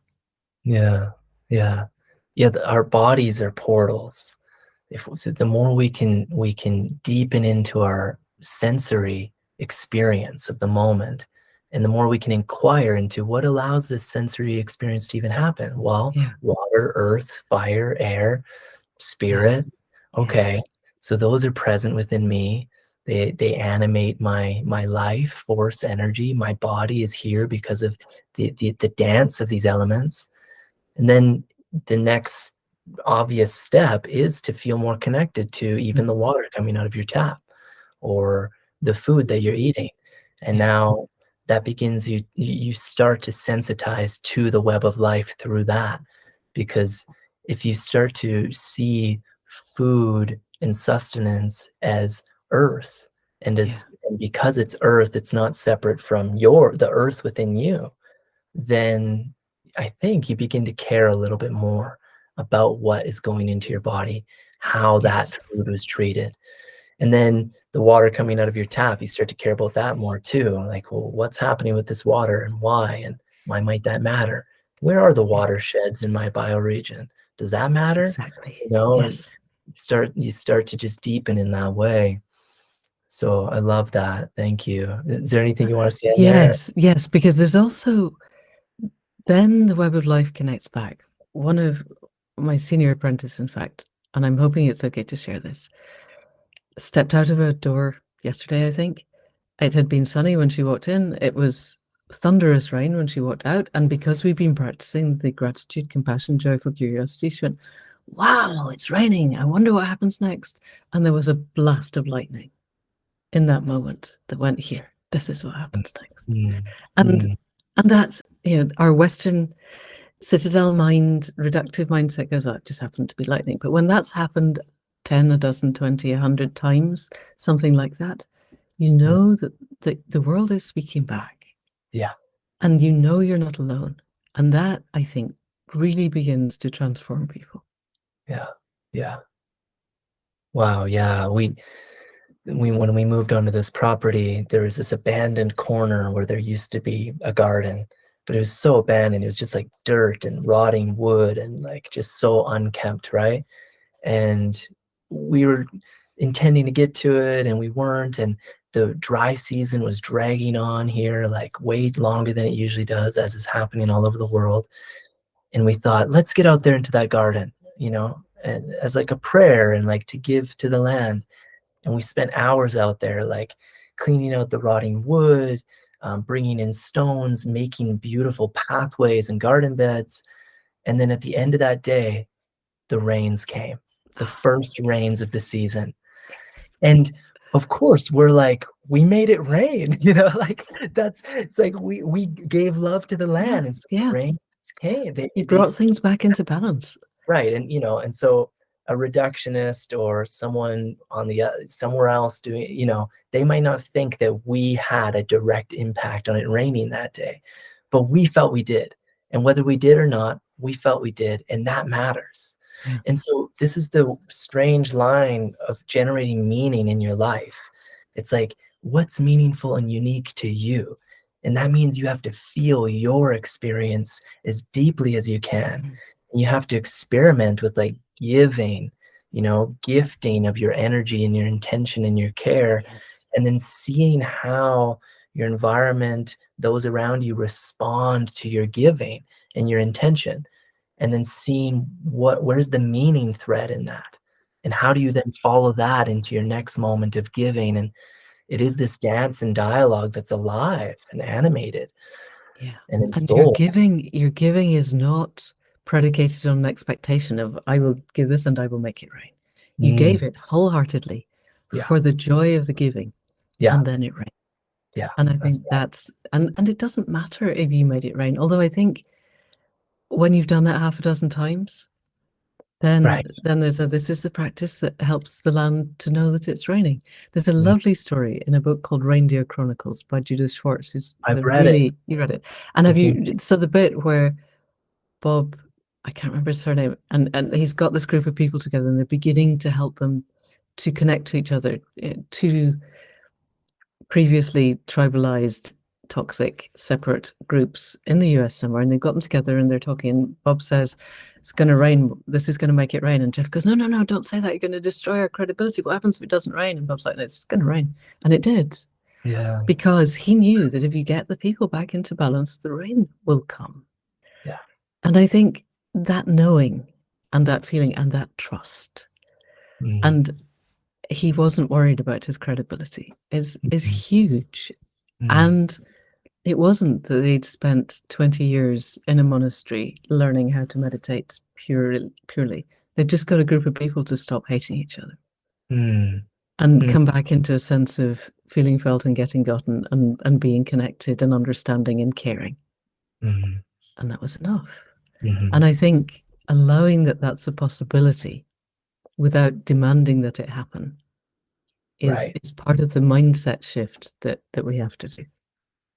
Our bodies are portals. The more we can deepen into our sensory experience of the moment, and the more we can inquire into what allows this sensory experience to even happen. Well, water, earth, fire, air, spirit. Okay, so those are present within me. They animate my life force, energy. My body is here because of the dance of these elements. And then the next obvious step is to feel more connected to even the water coming out of your tap or the food that you're eating. And now that begins, you start to sensitize to the web of life through that. Because if you start to see food and sustenance as earth, and because it's earth, it's not separate from the earth within you, then I think you begin to care a little bit more about what is going into your body, how that food was treated. And then the water coming out of your tap, you start to care about that more too. Like, well, what's happening with this water and why? And why might that matter? Where are the watersheds in my bioregion? Does that matter? Exactly. You know, you start to just deepen in that way. So I love that. Thank you. Is there anything you want to say in there? Yes, because there's also then the web of life connects back. One of my senior apprentice, in fact, and I'm hoping it's okay to share this, stepped out of a door yesterday, I think. It had been sunny when she walked in. It was thunderous rain when she walked out. And because we've been practicing the gratitude, compassion, joyful curiosity, she went, wow, it's raining. I wonder what happens next. And there was a blast of lightning in that moment that went, here, this is what happens next. And that, our Western citadel mind, reductive mindset goes, oh, it just happened to be lightning. But when that's happened 10, a dozen, 20, 100 times, something like that, you know that the world is speaking back. Yeah. And you know you're not alone. And that, I think, really begins to transform people. Yeah. Yeah. Wow. Yeah. When we moved onto this property, there was this abandoned corner where there used to be a garden, but it was so abandoned. It was just like dirt and rotting wood and like just so unkempt, right? And we were intending to get to it and we weren't. And the dry season was dragging on here like way longer than it usually does, as is happening all over the world. And we thought, let's get out there into that garden, and as like a prayer and like to give to the land. And we spent hours out there, like cleaning out the rotting wood, bringing in stones, making beautiful pathways and garden beds. And then at the end of that day, the rains came, the first rains of the season. And of course, we're like, we made it rain, like it's like we gave love to the land. And so the rains came. You brought things back into balance. Right. And so a reductionist or someone on the somewhere else doing, they might not think that we had a direct impact on it raining that day, but we felt we did. And whether we did or not, we felt we did, and that matters. Yeah. And so this is the strange line of generating meaning in your life. It's like, what's meaningful and unique to you? And that means you have to feel your experience as deeply as you can. And you have to experiment with like giving, gifting of your energy and your intention and your care, and then seeing how your environment, those around you respond to your giving and your intention, and then seeing where's the meaning thread in that, and how do you then follow that into your next moment of giving. And it is this dance and dialogue that's alive and animated. Yeah. And in And soul. your giving is not predicated on an expectation of, I will give this and I will make it rain. You gave it wholeheartedly for the joy of the giving. Yeah. And then it rained. Yeah. And I think that's and it doesn't matter if you made it rain. Although I think when you've done that half a dozen times, then there's this is the practice that helps the land to know that it's raining. There's a lovely story in a book called Reindeer Chronicles by Judith Schwartz, who's I've read it. You read it. And have you so the bit where Bob, I can't remember his surname, and he's got this group of people together and they're beginning to help them to connect to each other, to previously tribalized, toxic, separate groups in the US somewhere, and they've got them together and they're talking, and Bob says, it's going to rain, this is going to make it rain, and Jeff goes, no, don't say that, you're going to destroy our credibility, what happens if it doesn't rain? And Bob's like, no, it's going to rain. And it did. Yeah. Because he knew that if you get the people back into balance, the rain will come. Yeah. And I think that knowing and that feeling and that trust, and he wasn't worried about his credibility, is huge. And it wasn't that they'd spent 20 years in a monastery learning how to meditate purely. They just got a group of people to stop hating each other and come back into a sense of feeling felt and getting gotten and being connected and understanding and caring. And that was enough. And I think allowing that that's a possibility without demanding that it happen is part of the mindset shift that we have to do,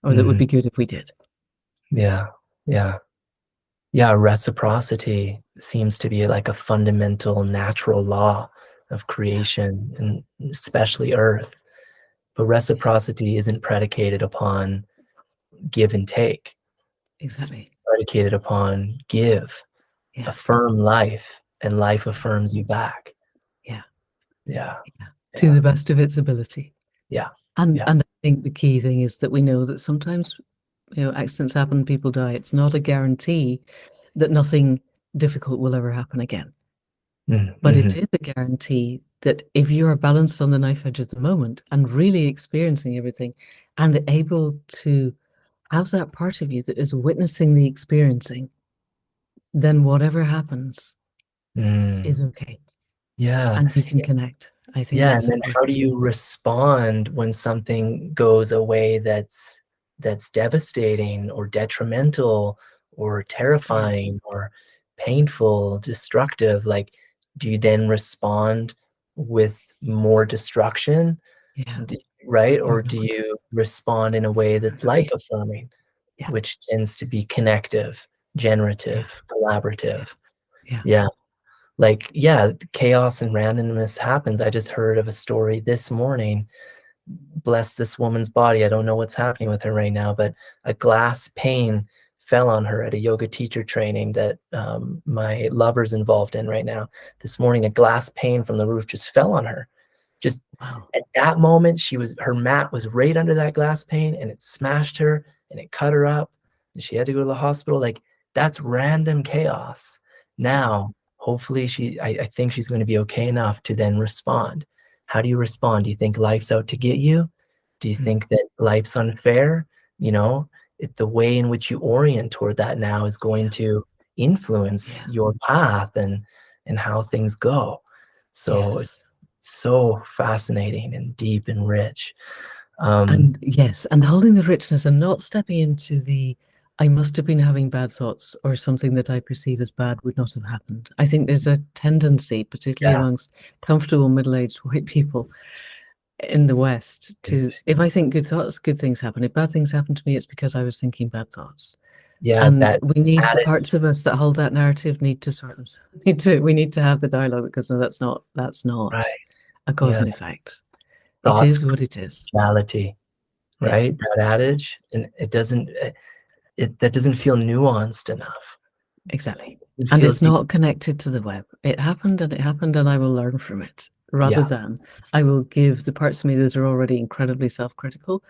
or that would be good if we did. Yeah. Reciprocity seems to be like a fundamental natural law of creation, and especially Earth. But reciprocity isn't predicated upon give and take. Exactly. It's predicated upon give, affirm life, and life affirms you back. Yeah. Yeah. To the best of its ability. Yeah. And Yeah. I think the key thing is that we know that sometimes, accidents happen, people die. It's not a guarantee that nothing difficult will ever happen again. But it is a guarantee that if you are balanced on the knife edge at the moment and really experiencing everything and able to have that part of you that is witnessing the experiencing, then whatever happens is okay. Yeah. And you can connect. I think Yeah, that's and then how do important. you respond when something goes away that's devastating or detrimental or terrifying or painful, destructive? Like, do you then respond with more destruction? Yeah. Right? Or Or do not. you respond in a way that's life affirming, Yeah. which tends to be connective, generative, collaborative? Yeah. Yeah. Like, yeah, chaos and randomness happens. I just heard of a story this morning. Bless this woman's body. I don't know what's happening with her right now, but a glass pane fell on her at a yoga teacher training that my lover's involved in right now. This morning, a glass pane from the roof just fell on her. Just Wow. at that moment, her mat was right under that glass pane and it smashed her and it cut her up and she had to go to the hospital. Like, that's random chaos. Now, hopefully I think she's going to be okay enough to then respond. How do you respond? Do you think life's out to get you? Do you think that life's unfair? The way in which you orient toward that now is going to influence your path and how things go. So Yes. it's so fascinating and deep and rich. And yes, and holding the richness and not stepping into the I must have been having bad thoughts or something that I perceive as bad would not have happened. I think there's a tendency, particularly Yeah. amongst comfortable middle-aged white people in the West, to if I think good thoughts, good things happen. If bad things happen to me, it's because I was thinking bad thoughts. Yeah, And that we need the adage. parts of us that hold that narrative need to sort themselves. We need to have the dialogue because no, that's not Right. a cause Yeah. and effect. It Thoughts is what it is. reality, Yeah. right? That adage, and that doesn't feel nuanced enough. Exactly. It And feels it's deep. not connected to the web. It happened and I will learn from it, rather Yeah. than I will give the parts of me that are already incredibly self-critical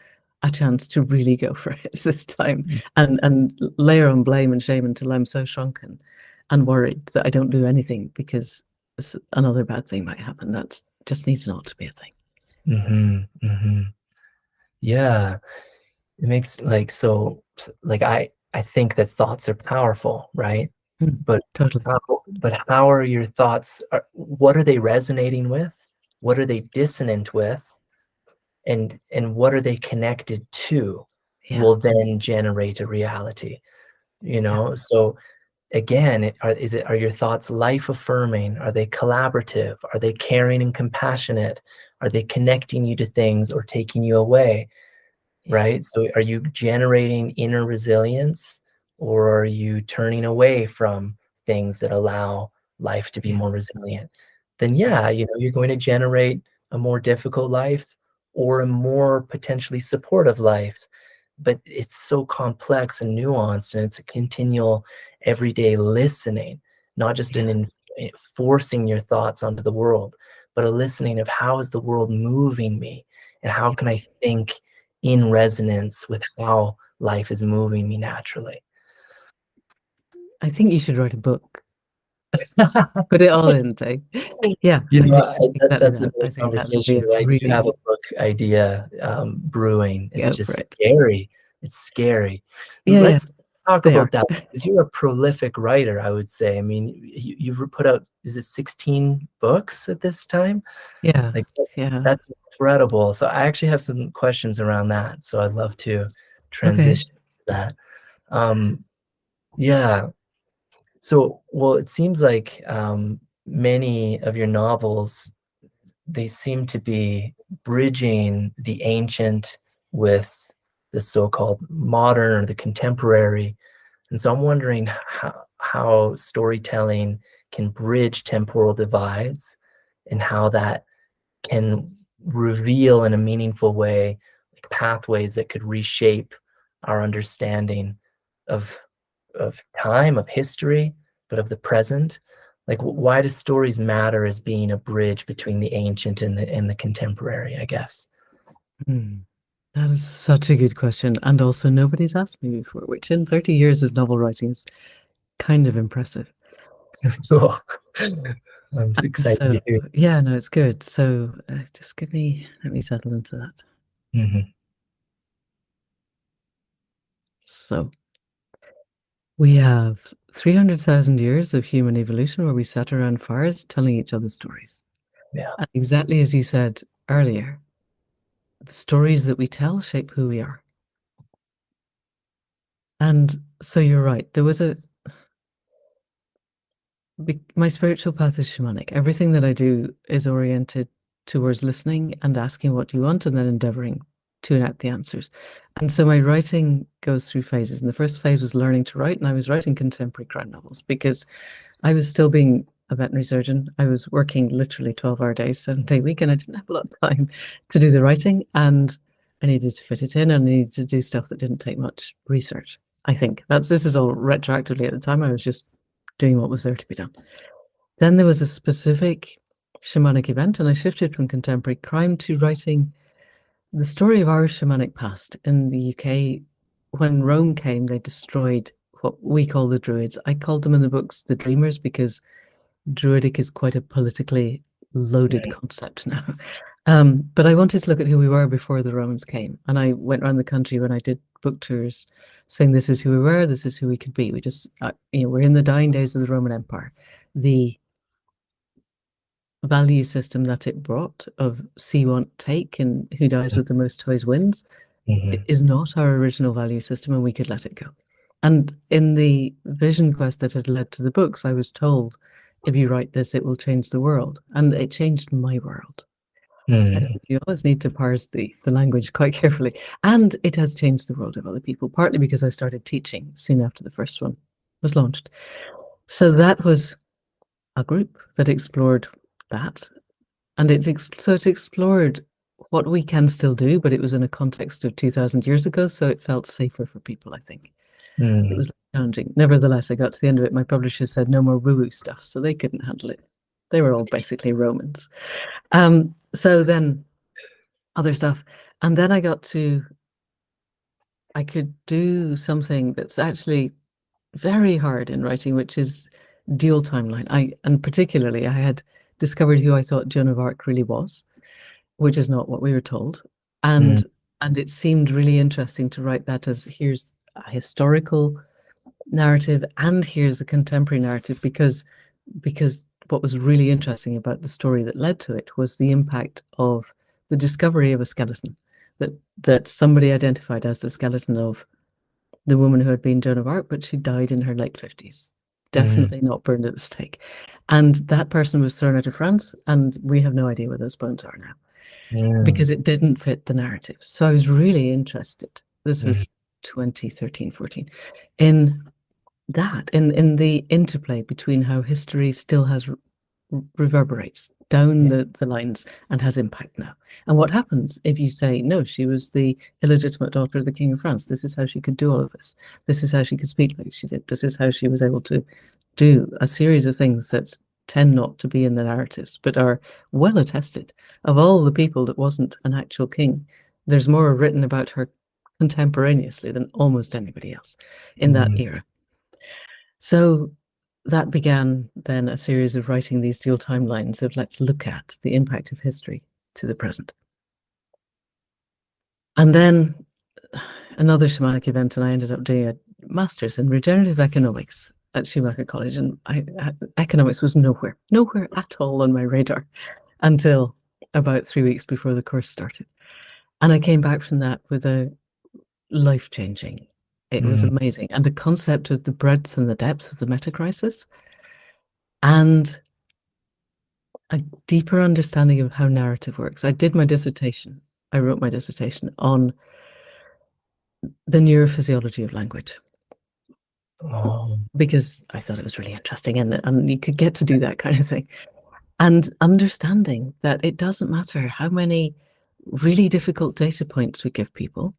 a chance to really go for it this time and layer on blame and shame until I'm so shrunken and worried that I don't do anything because another bad thing might happen. That just needs not to be a thing. Yeah. It makes I think that thoughts are powerful, right? But Totally. how are your thoughts? What are they resonating with? What are they dissonant with? And what are they connected to? Yeah. Will then generate a reality. So again, are your thoughts life affirming? Are they collaborative? Are they caring and compassionate? Are they connecting you to things or taking you away? Right? So are you generating inner resilience, or are you turning away from things that allow life to be more resilient? Then yeah, you're going to generate a more difficult life or a more potentially supportive life. But it's so complex and nuanced, and it's a continual everyday listening, not just forcing your thoughts onto the world, but a listening of how is the world moving me, and how can I think in resonance with how life is moving me naturally. I think you should write a book. Put it all in, Tay. Yeah, exactly That's that. another I think that would conversation. be a I do have a really book idea brewing. It's go for just it. scary. It's scary. Yeah, Let's talk they about are. that, because you're a prolific writer, I would say. I mean, you've put out, is it 16 books at this time? Yeah, Like, yeah. that's incredible. So I actually have some questions around that. So I'd love to Okay. transition to that. Yeah. So, well, it seems like many of your novels, they seem to be bridging the ancient with the so-called modern or the contemporary. And so I'm wondering how storytelling can bridge temporal divides, and how that can reveal in a meaningful way, like, pathways that could reshape our understanding of time, of history, but of the present. Like, why do stories matter as being a bridge between the ancient and the contemporary, I guess? That is such a good question. And also, nobody's asked me before, which in 30 years of novel writing is kind of impressive. Cool. I'm excited So, to hear. yeah, no, it's good. So, just let me settle into that. Mm-hmm. So, we have 300,000 years of human evolution where we sat around fires telling each other stories. Yeah. And exactly as you said earlier, the stories that we tell shape who we are. And so you're right. There was my spiritual path is shamanic. Everything that I do is oriented towards listening and asking what you want and then endeavoring to enact the answers. And so my writing goes through phases. And the first phase was learning to write, and I was writing contemporary crime novels because I was still being a veterinary surgeon. I was working literally 12-hour days, 7-day week, and I didn't have a lot of time to do the writing. And I needed to fit it in, and I needed to do stuff that didn't take much research. I think this is all retroactively. At the time, I was just doing what was there to be done. Then there was a specific shamanic event, and I shifted from contemporary crime to writing the story of our shamanic past. In the UK, when Rome came, they destroyed what we call the Druids. I called them in the books the Dreamers because Druidic is quite a politically loaded concept now. But I wanted to look at who we were before the Romans came. And I went around the country when I did book tours saying this is who we were, this is who we could be. We just, we're in the dying days of the Roman Empire. The value system that it brought of see, want, take, and who dies with the most toys wins is not our original value system, and we could let it go. And in the vision quest that had led to the books, I was told, if you write this, it will change the world. And it changed my world. You always need to parse the language quite carefully. And it has changed the world of other people, partly because I started teaching soon after the first one was launched. So that was a group that explored that. And it explored what we can still do, but it was in a context of 2,000 years ago, so it felt safer for people, I think. It was challenging. Nevertheless, I got to the end of it. My publisher said no more woo-woo stuff, so they couldn't handle it. They were all basically Romans. So then other stuff. And then I could do something that's actually very hard in writing, which is dual timeline. And particularly I had discovered who I thought Joan of Arc really was, which is not what we were told. And it seemed really interesting to write that as here's a historical narrative and here's a contemporary narrative, because what was really interesting about the story that led to it was the impact of the discovery of a skeleton that somebody identified as the skeleton of the woman who had been Joan of Arc, but she died in her late 50s. Definitely not burned at the stake. And that person was thrown out of France, and we have no idea where those bones are now because it didn't fit the narrative. So I was really interested. This was 2013, 14, in that, in the interplay between how history still has reverberates down the lines and has impact now. And what happens if you say, no, she was the illegitimate daughter of the King of France. This is how she could do all of this. This is how she could speak like she did. This is how she was able to do a series of things that tend not to be in the narratives, but are well attested. Of all the people that wasn't an actual king, there's more written about her contemporaneously than almost anybody else in that era. So that began then a series of writing these dual timelines of let's look at the impact of history to the present. And then another shamanic event, and I ended up doing a master's in regenerative economics at Schumacher College, and economics was nowhere at all on my radar until about 3 weeks before the course started. And I came back from that with a life-changing, it was amazing, and a concept of the breadth and the depth of the meta-crisis, and a deeper understanding of how narrative works. I wrote my dissertation on the neurophysiology of language. Because I thought it was really interesting, and you could get to do that kind of thing. And understanding that it doesn't matter how many really difficult data points we give people.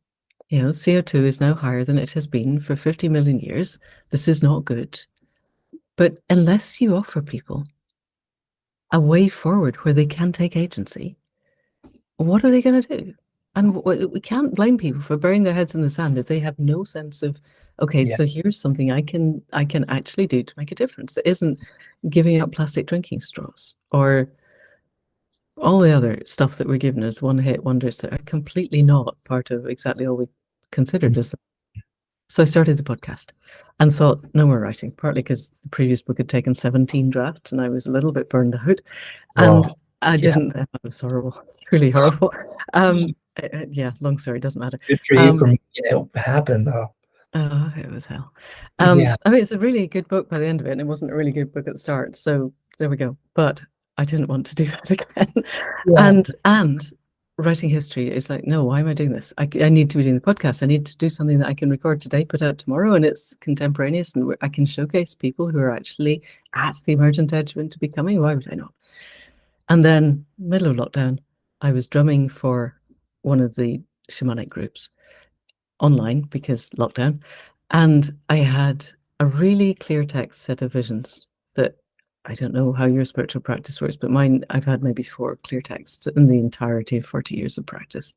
CO2 is now higher than it has been for 50 million years. This is not good. But unless you offer people a way forward where they can take agency, what are they going to do? And we can't blame people for burying their heads in the sand if they have no sense of, okay, Yeah. so here's something I can actually do to make a difference. That isn't giving up plastic drinking straws or all the other stuff that we're given as one-hit wonders that are completely not part of exactly all we considered as. So I started the podcast and thought, no more writing, partly because the previous book had taken 17 drafts and I was a little bit burned out. And Wow. I Yeah. didn't, it was horrible, really horrible. Yeah, long story, doesn't matter. Good for you for making it happen, though. Oh, it was hell. Yeah. I mean, it's a really good book by the end of it, and it wasn't a really good book at the start. So there we go. But I didn't want to do that again. Yeah. And writing history is like, no, why am I doing this? I need to be doing the podcast. I need to do something that I can record today, put out tomorrow, and it's contemporaneous, and I can showcase people who are actually at the emergent edge of into becoming. Why would I not? And then, middle of lockdown, I was drumming for one of the shamanic groups online because lockdown, and I had a really clear text set of visions that I don't know how your spiritual practice works, but mine, I've had maybe 4 clear texts in the entirety of 40 years of practice.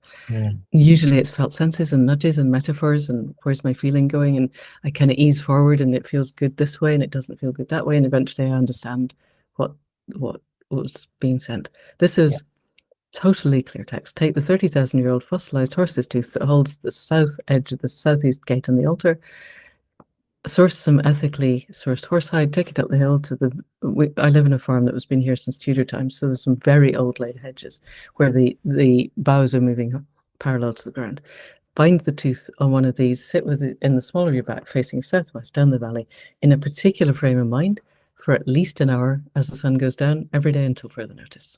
Usually it's felt senses and nudges and metaphors and where's my feeling going, and I kind of ease forward and it feels good this way and it doesn't feel good that way, and eventually I understand what was being sent. This is totally clear text. Take the 30,000-year-old fossilized horse's tooth that holds the south edge of the southeast gate on the altar, source some ethically sourced horsehide, take it up the hill to the. I live in a farm that was been here since Tudor times, so there's some very old laid hedges where the boughs are moving parallel to the ground. Bind the tooth on one of these, sit with it in the small of your back, facing southwest down the valley, in a particular frame of mind for at least an hour as the sun goes down every day until further notice.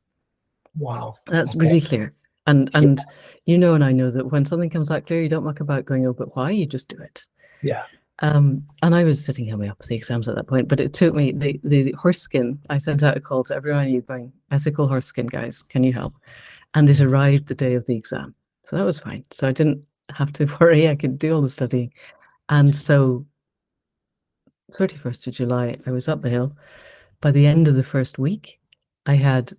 Wow. That's really clear. And you know, and I know that when something comes out clear, you don't muck about going, oh, but why? You just do it. Yeah. And I was sitting homeopathy exams at that point, but it took me the horse skin. I sent out a call to everyone you going, ethical horse skin guys, can you help? And it arrived the day of the exam. So that was fine. So I didn't have to worry. I could do all the studying. And so 31st of July, I was up the hill. By the end of the first week, I had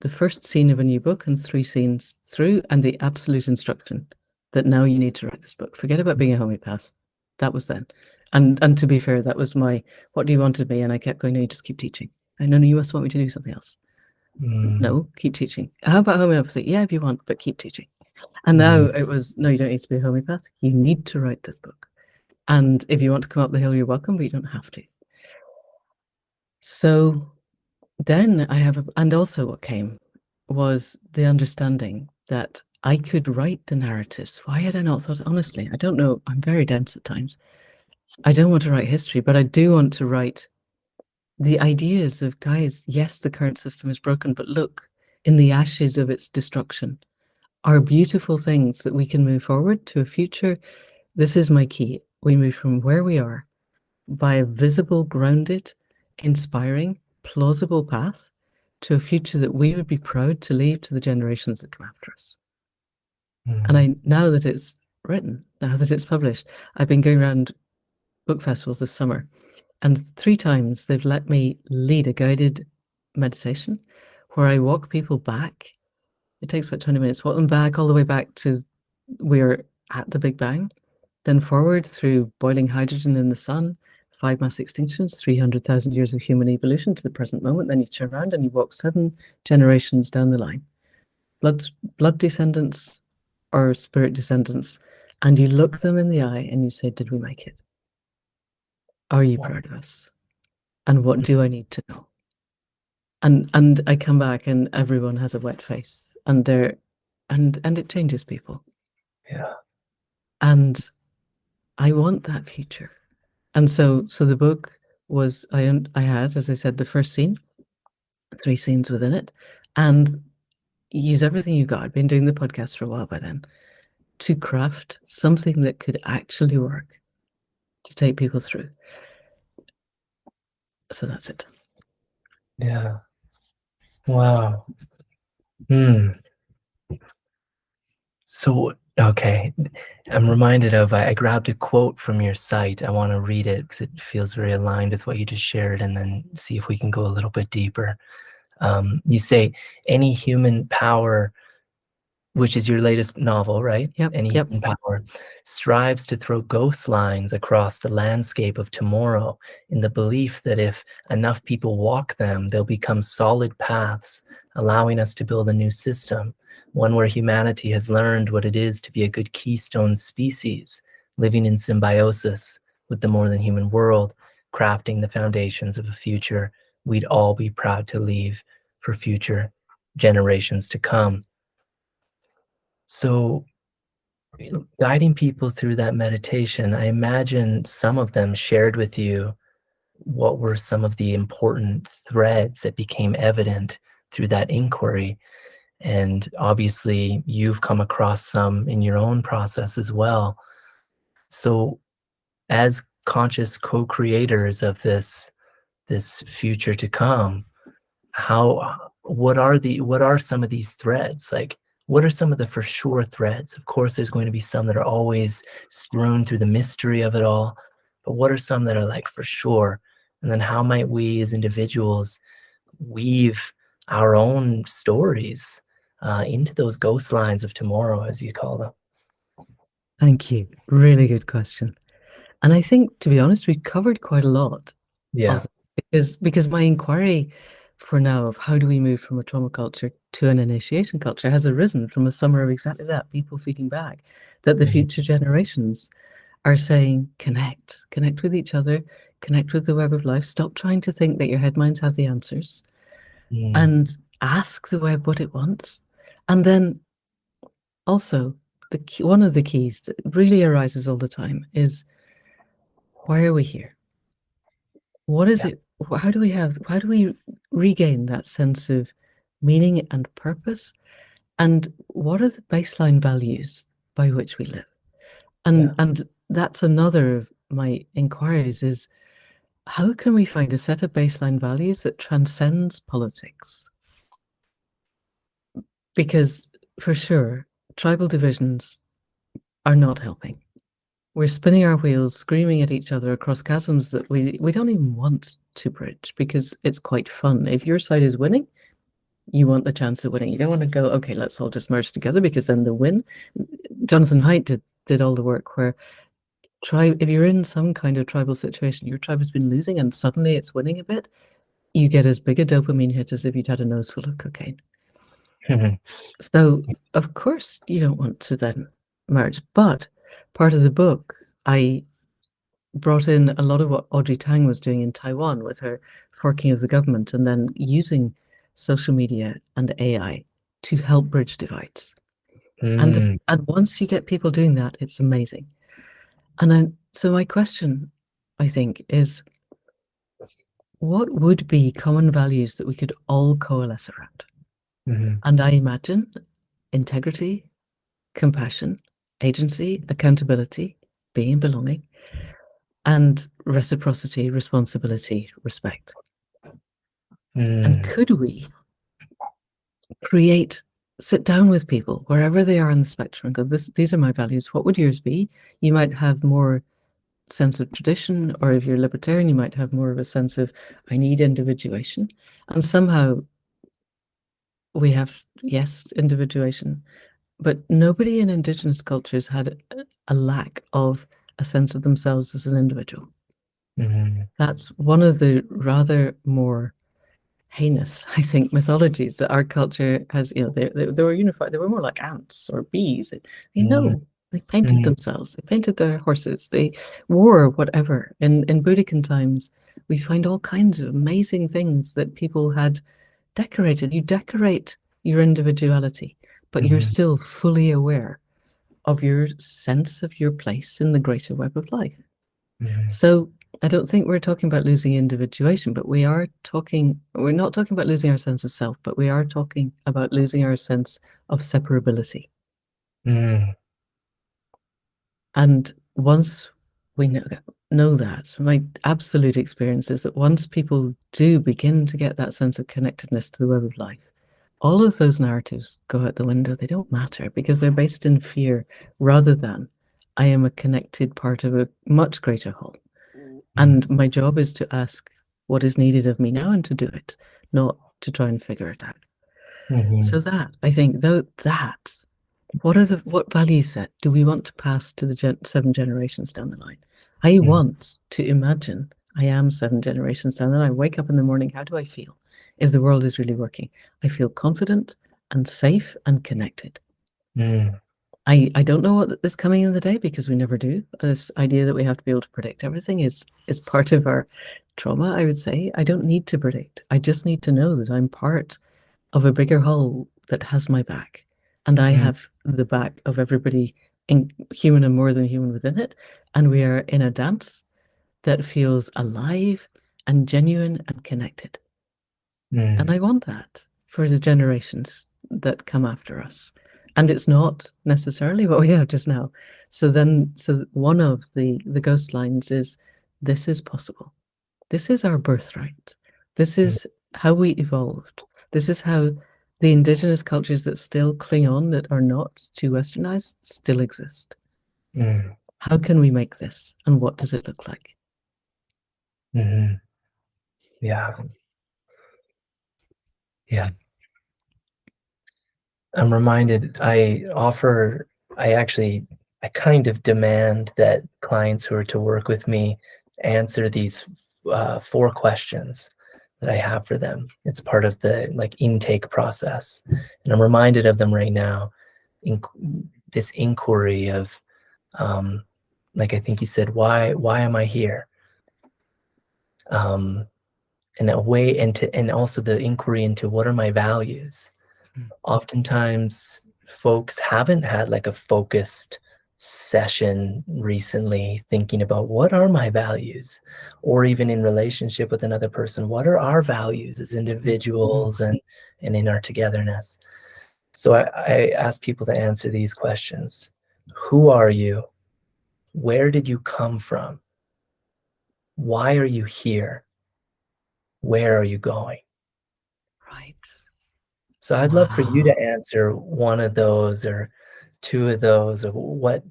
the first scene of a new book and 3 scenes through, and the absolute instruction that now you need to write this book. Forget about being a homeopath. That was then. And to be fair, that was my, what do you want of me? And I kept going, no, you just keep teaching. I know you must want me to do something else. No, keep teaching. How about homeopathy? Yeah, if you want, but keep teaching. And now it was, no, you don't need to be a homeopath. You need to write this book. And if you want to come up the hill, you're welcome, but you don't have to. So then I have, and also what came was the understanding that I could write the narratives. Why had I not thought? Honestly, I don't know. I'm very dense at times. I don't want to write history, but I do want to write the ideas of, guys, yes, the current system is broken, but look, in the ashes of its destruction are beautiful things that we can move forward to a future. This is my key. We move from where we are by a visible, grounded, inspiring, plausible path to a future that we would be proud to leave to the generations that come after us. And now that it's written, now that it's published, I've been going around book festivals this summer, and 3 times they've let me lead a guided meditation where I walk people back. It takes about 20 minutes, walk them back all the way back to we're at the Big Bang, then forward through boiling hydrogen in the sun, 5 mass extinctions, 300,000 years of human evolution to the present moment. Then you turn around and you walk 7 generations down the line, blood descendants or spirit descendants, and you look them in the eye and you say, did we make it? Are you proud of us? And what do I need to know? And I come back and everyone has a wet face, and and it changes people. Yeah. And I want that future. And so the book was, I had, as I said, the first scene, 3 scenes within it, and use everything you got. I'd been doing the podcast for a while by then to craft something that could actually work to take people through. So that's it. Yeah. Wow. So, okay. I'm reminded of, I grabbed a quote from your site. I want to read it because it feels very aligned with what you just shared, and then see if we can go a little bit deeper. You say, any human power which is your latest novel, right? Yep, And yep. Even Power, strives to throw ghost lines across the landscape of tomorrow in the belief that if enough people walk them, they'll become solid paths, allowing us to build a new system, one where humanity has learned what it is to be a good keystone species, living in symbiosis with the more than human world, crafting the foundations of a future we'd all be proud to leave for future generations to come. So, guiding people through that meditation, I imagine some of them shared with you what were some of the important threads that became evident through that inquiry. And obviously, you've come across some in your own process as well. So, as conscious co-creators of this future to come, what are some of these threads? Like, what are some of the for sure threads? Of course, there's going to be some that are always strewn through the mystery of it all, but what are some that are like for sure? And then how might we as individuals weave our own stories into those ghost lines of tomorrow, as you call them? Thank you. Really good question. And I think, to be honest, we've covered quite a lot Yeah. of it because my inquiry for now of how do we move from a trauma culture to an initiation culture has arisen from a summer of exactly that, people feeding back that the Mhm. future generations are saying, connect with each other, connect with the web of life, stop trying to think that your head minds have the answers, Mm, and ask the web what it wants. And then also, one of the keys that really arises all the time is, why are we here? What is yeah. it? How do we regain that sense of meaning and purpose? And what are the baseline values by which we live? Yeah. And that's another of my inquiries is, how can we find a set of baseline values that transcends politics? Because for sure, tribal divisions are not helping. We're spinning our wheels, screaming at each other across chasms that we don't even want to bridge because it's quite fun. If your side is winning, you want the chance of winning. You don't want to go, okay, let's all just merge together because then the win. Jonathan Haidt did all the work where if you're in some kind of tribal situation, your tribe has been losing and suddenly it's winning a bit, you get as big a dopamine hit as if you'd had a nose full of cocaine. Mhm. So, of course, you don't want to then merge. But part of the book, I brought in a lot of what Audrey Tang was doing in Taiwan with her forking of the government and then using social media and AI to help bridge divides. Mm, And once you get people doing that, it's amazing. So my question, I think, is what would be common values that we could all coalesce around? mhm, And I imagine integrity, compassion, agency, accountability, being and belonging, and reciprocity, responsibility, respect. And mm, could we sit down with people wherever they are on the spectrum and go, these are my values. What would yours be? You might have more sense of tradition, or if you're libertarian, you might have more of a sense of, I need individuation. And somehow we have, yes, individuation, but nobody in Indigenous cultures had a lack of a sense of themselves as an individual. mhm, That's one of the rather more heinous, I think, mythologies that our culture has. They were unified. They were more like ants or bees. mm, They painted mm, themselves. They painted their horses. They wore whatever. In Boudican times, we find all kinds of amazing things that people had decorated. You decorate your individuality, but you're mhm, still fully aware of your sense of your place in the greater web of life. mhm, So I don't think we're talking about losing individuation, but we're not talking about losing our sense of self, but we are talking about losing our sense of separability. mm, And once we know that, my absolute experience is that once people do begin to get that sense of connectedness to the web of life, all of those narratives go out the window. They don't matter because they're based in fear rather than, I am a connected part of a much greater whole. And my job is to ask what is needed of me now and to do it, not to try and figure it out. mhm, So that, I think, though, that what value set do we want to pass to the 7 generations down the line? I want to imagine I am 7 generations down the line. I wake up in the morning, how do I feel if the world is really working? I feel confident and safe and connected. I don't know what is coming in the day, because we never do. This idea that we have to be able to predict everything is part of our trauma, I would say. I don't need to predict. I just need to know that I'm part of a bigger whole that has my back. And I have the back of everybody, human and more than human, within it. And we are in a dance that feels alive and genuine and connected. And I want that for the generations that come after us. And it's not necessarily what we have just now. So one of the ghost lines is, this is possible. This is our birthright. This is how we evolved. This is how the indigenous cultures that still cling on, that are not too westernized, still exist. How can we make this? And what does it look like? Yeah. Yeah. I'm reminded, I kind of demand that clients who are to work with me answer these 4 questions that I have for them. It's part of the intake process. And I'm reminded of them right now. This inquiry of, I think you said, why am I here? And also the inquiry into, what are my values? Oftentimes folks haven't had a focused session recently thinking about, what are my values? Or even in relationship with another person, what are our values as individuals and in our togetherness? So I ask people to answer these questions. Who are you? Where did you come from? Why are you here? Where are you going? Right. So I'd love for you to answer one of those or 2 of those, or what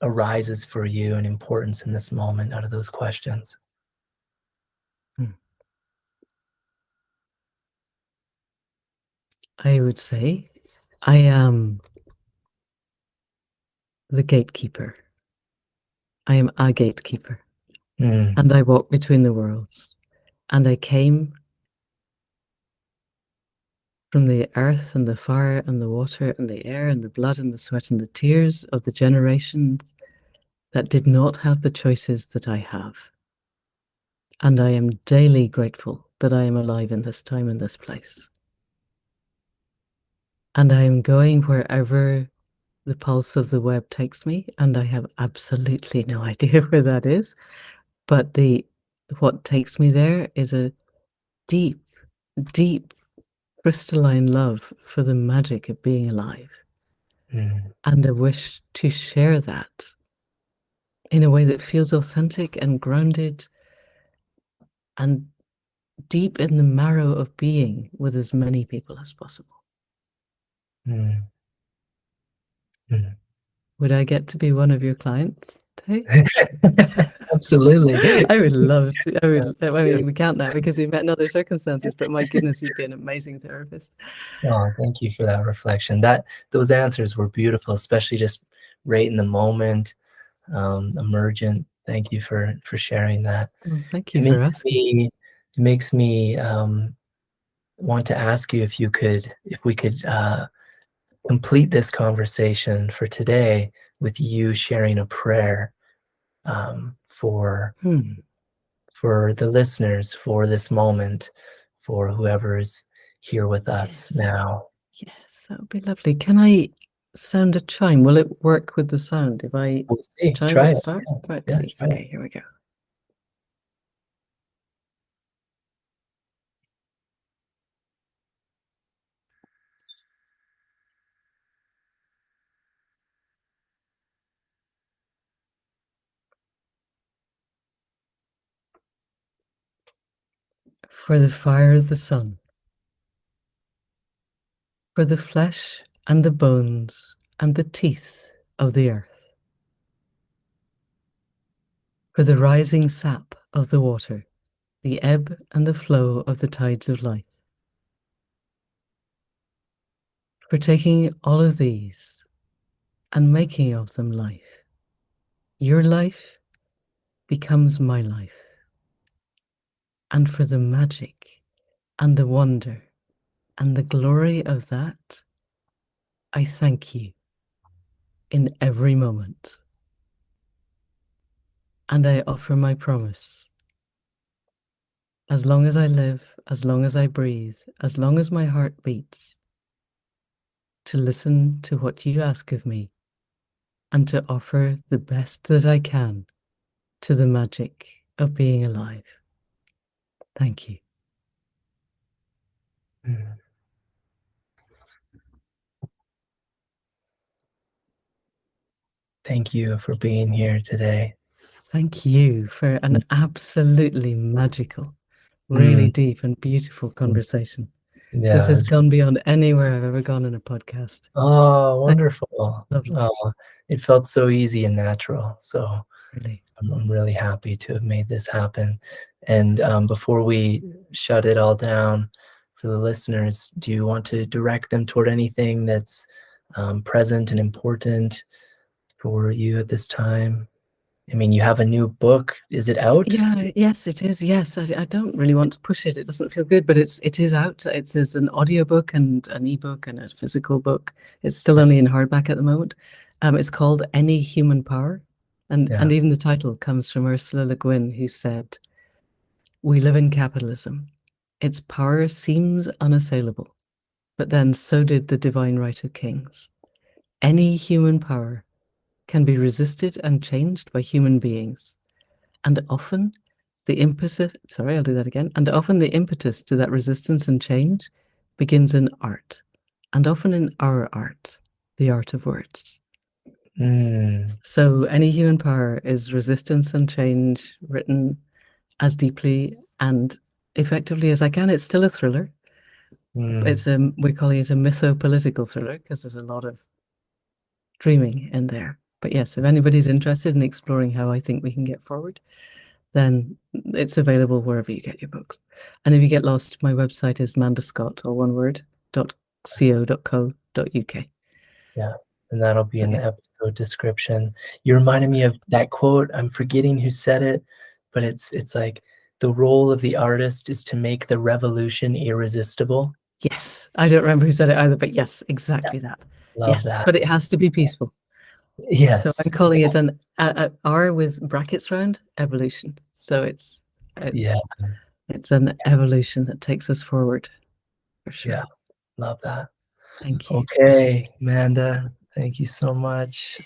arises for you in importance in this moment out of those questions. I would say I am the gatekeeper. I am a gatekeeper. And I walk between the worlds. And I came from the earth and the fire and the water and the air and the blood and the sweat and the tears of the generations that did not have the choices that I have. And I am daily grateful that I am alive in this time and this place. And I am going wherever the pulse of the web takes me, and I have absolutely no idea where that is. But what takes me there is a deep, deep, crystalline love for the magic of being alive, and a wish to share that in a way that feels authentic and grounded and deep in the marrow of being with as many people as possible. Would I get to be one of your clients, Tay? Absolutely. I would love to. I mean, we can't now because we've met in other circumstances, but my goodness, you'd be an amazing therapist. Oh, thank you for that reflection. Those answers were beautiful, especially just right in the moment, emergent. Thank you for sharing that. Well, thank you for asking. It makes me want to ask you if we could complete this conversation for today with you sharing a prayer for the listeners, for this moment, for whoever is here with us now. Yes, that would be lovely. Can I sound a chime? Will it work with the sound if I We'll see. chime Try at it. the start? Yeah. Right, Yeah, see. try Okay, it. here we go. For the fire of the sun, for the flesh and the bones and the teeth of the earth, for the rising sap of the water, the ebb and the flow of the tides of life, for taking all of these and making of them life. Your life becomes my life. And for the magic and the wonder and the glory of that, I thank you in every moment. And I offer my promise. As long as I live, as long as I breathe, as long as my heart beats, to listen to what you ask of me and to offer the best that I can to the magic of being alive. Thank you. Thank you for being here today. Thank you for an absolutely magical, really deep and beautiful conversation. Yeah. This has gone beyond anywhere I've ever gone in a podcast. Oh, wonderful. Lovely. Oh, it felt so easy and natural. So Really. I'm really happy to have made this happen. And before we shut it all down for the listeners, do you want to direct them toward anything that's present and important for you at this time? I mean, you have a new book. Is it out? Yeah, yes, it is. Yes, I don't really want to push it. It doesn't feel good, but it is out. It's an audiobook and an ebook and a physical book. It's still only in hardback at the moment. It's called Any Human Power. And even the title comes from Ursula Le Guin, who said, "We live in capitalism. Its power seems unassailable, but then so did the divine right of kings. Any human power can be resisted and changed by human beings. And often the impetus, and often the impetus to that resistance and change begins in art, and often in our art, the art of words." So Any Human Power is resistance and change written as deeply and effectively as I can. It's still a thriller. It's we're calling it a mytho-political thriller because there's a lot of dreaming in there. But yes, if anybody's interested in exploring how I think we can get forward, then it's available wherever you get your books. And if you get lost, my website is Manda Scott, all one word, .co.uk. Yeah, and that'll be in the episode description. You reminded me of that quote. I'm forgetting who said it, but it's like, the role of the artist is to make the revolution irresistible. Yes, I don't remember who said it either, but yes, exactly that. Love that. But it has to be peaceful. Yes. So I'm calling it an R with brackets around evolution. So it's an evolution that takes us forward, for sure. Yeah, love that. Thank you. Okay, Amanda, thank you so much.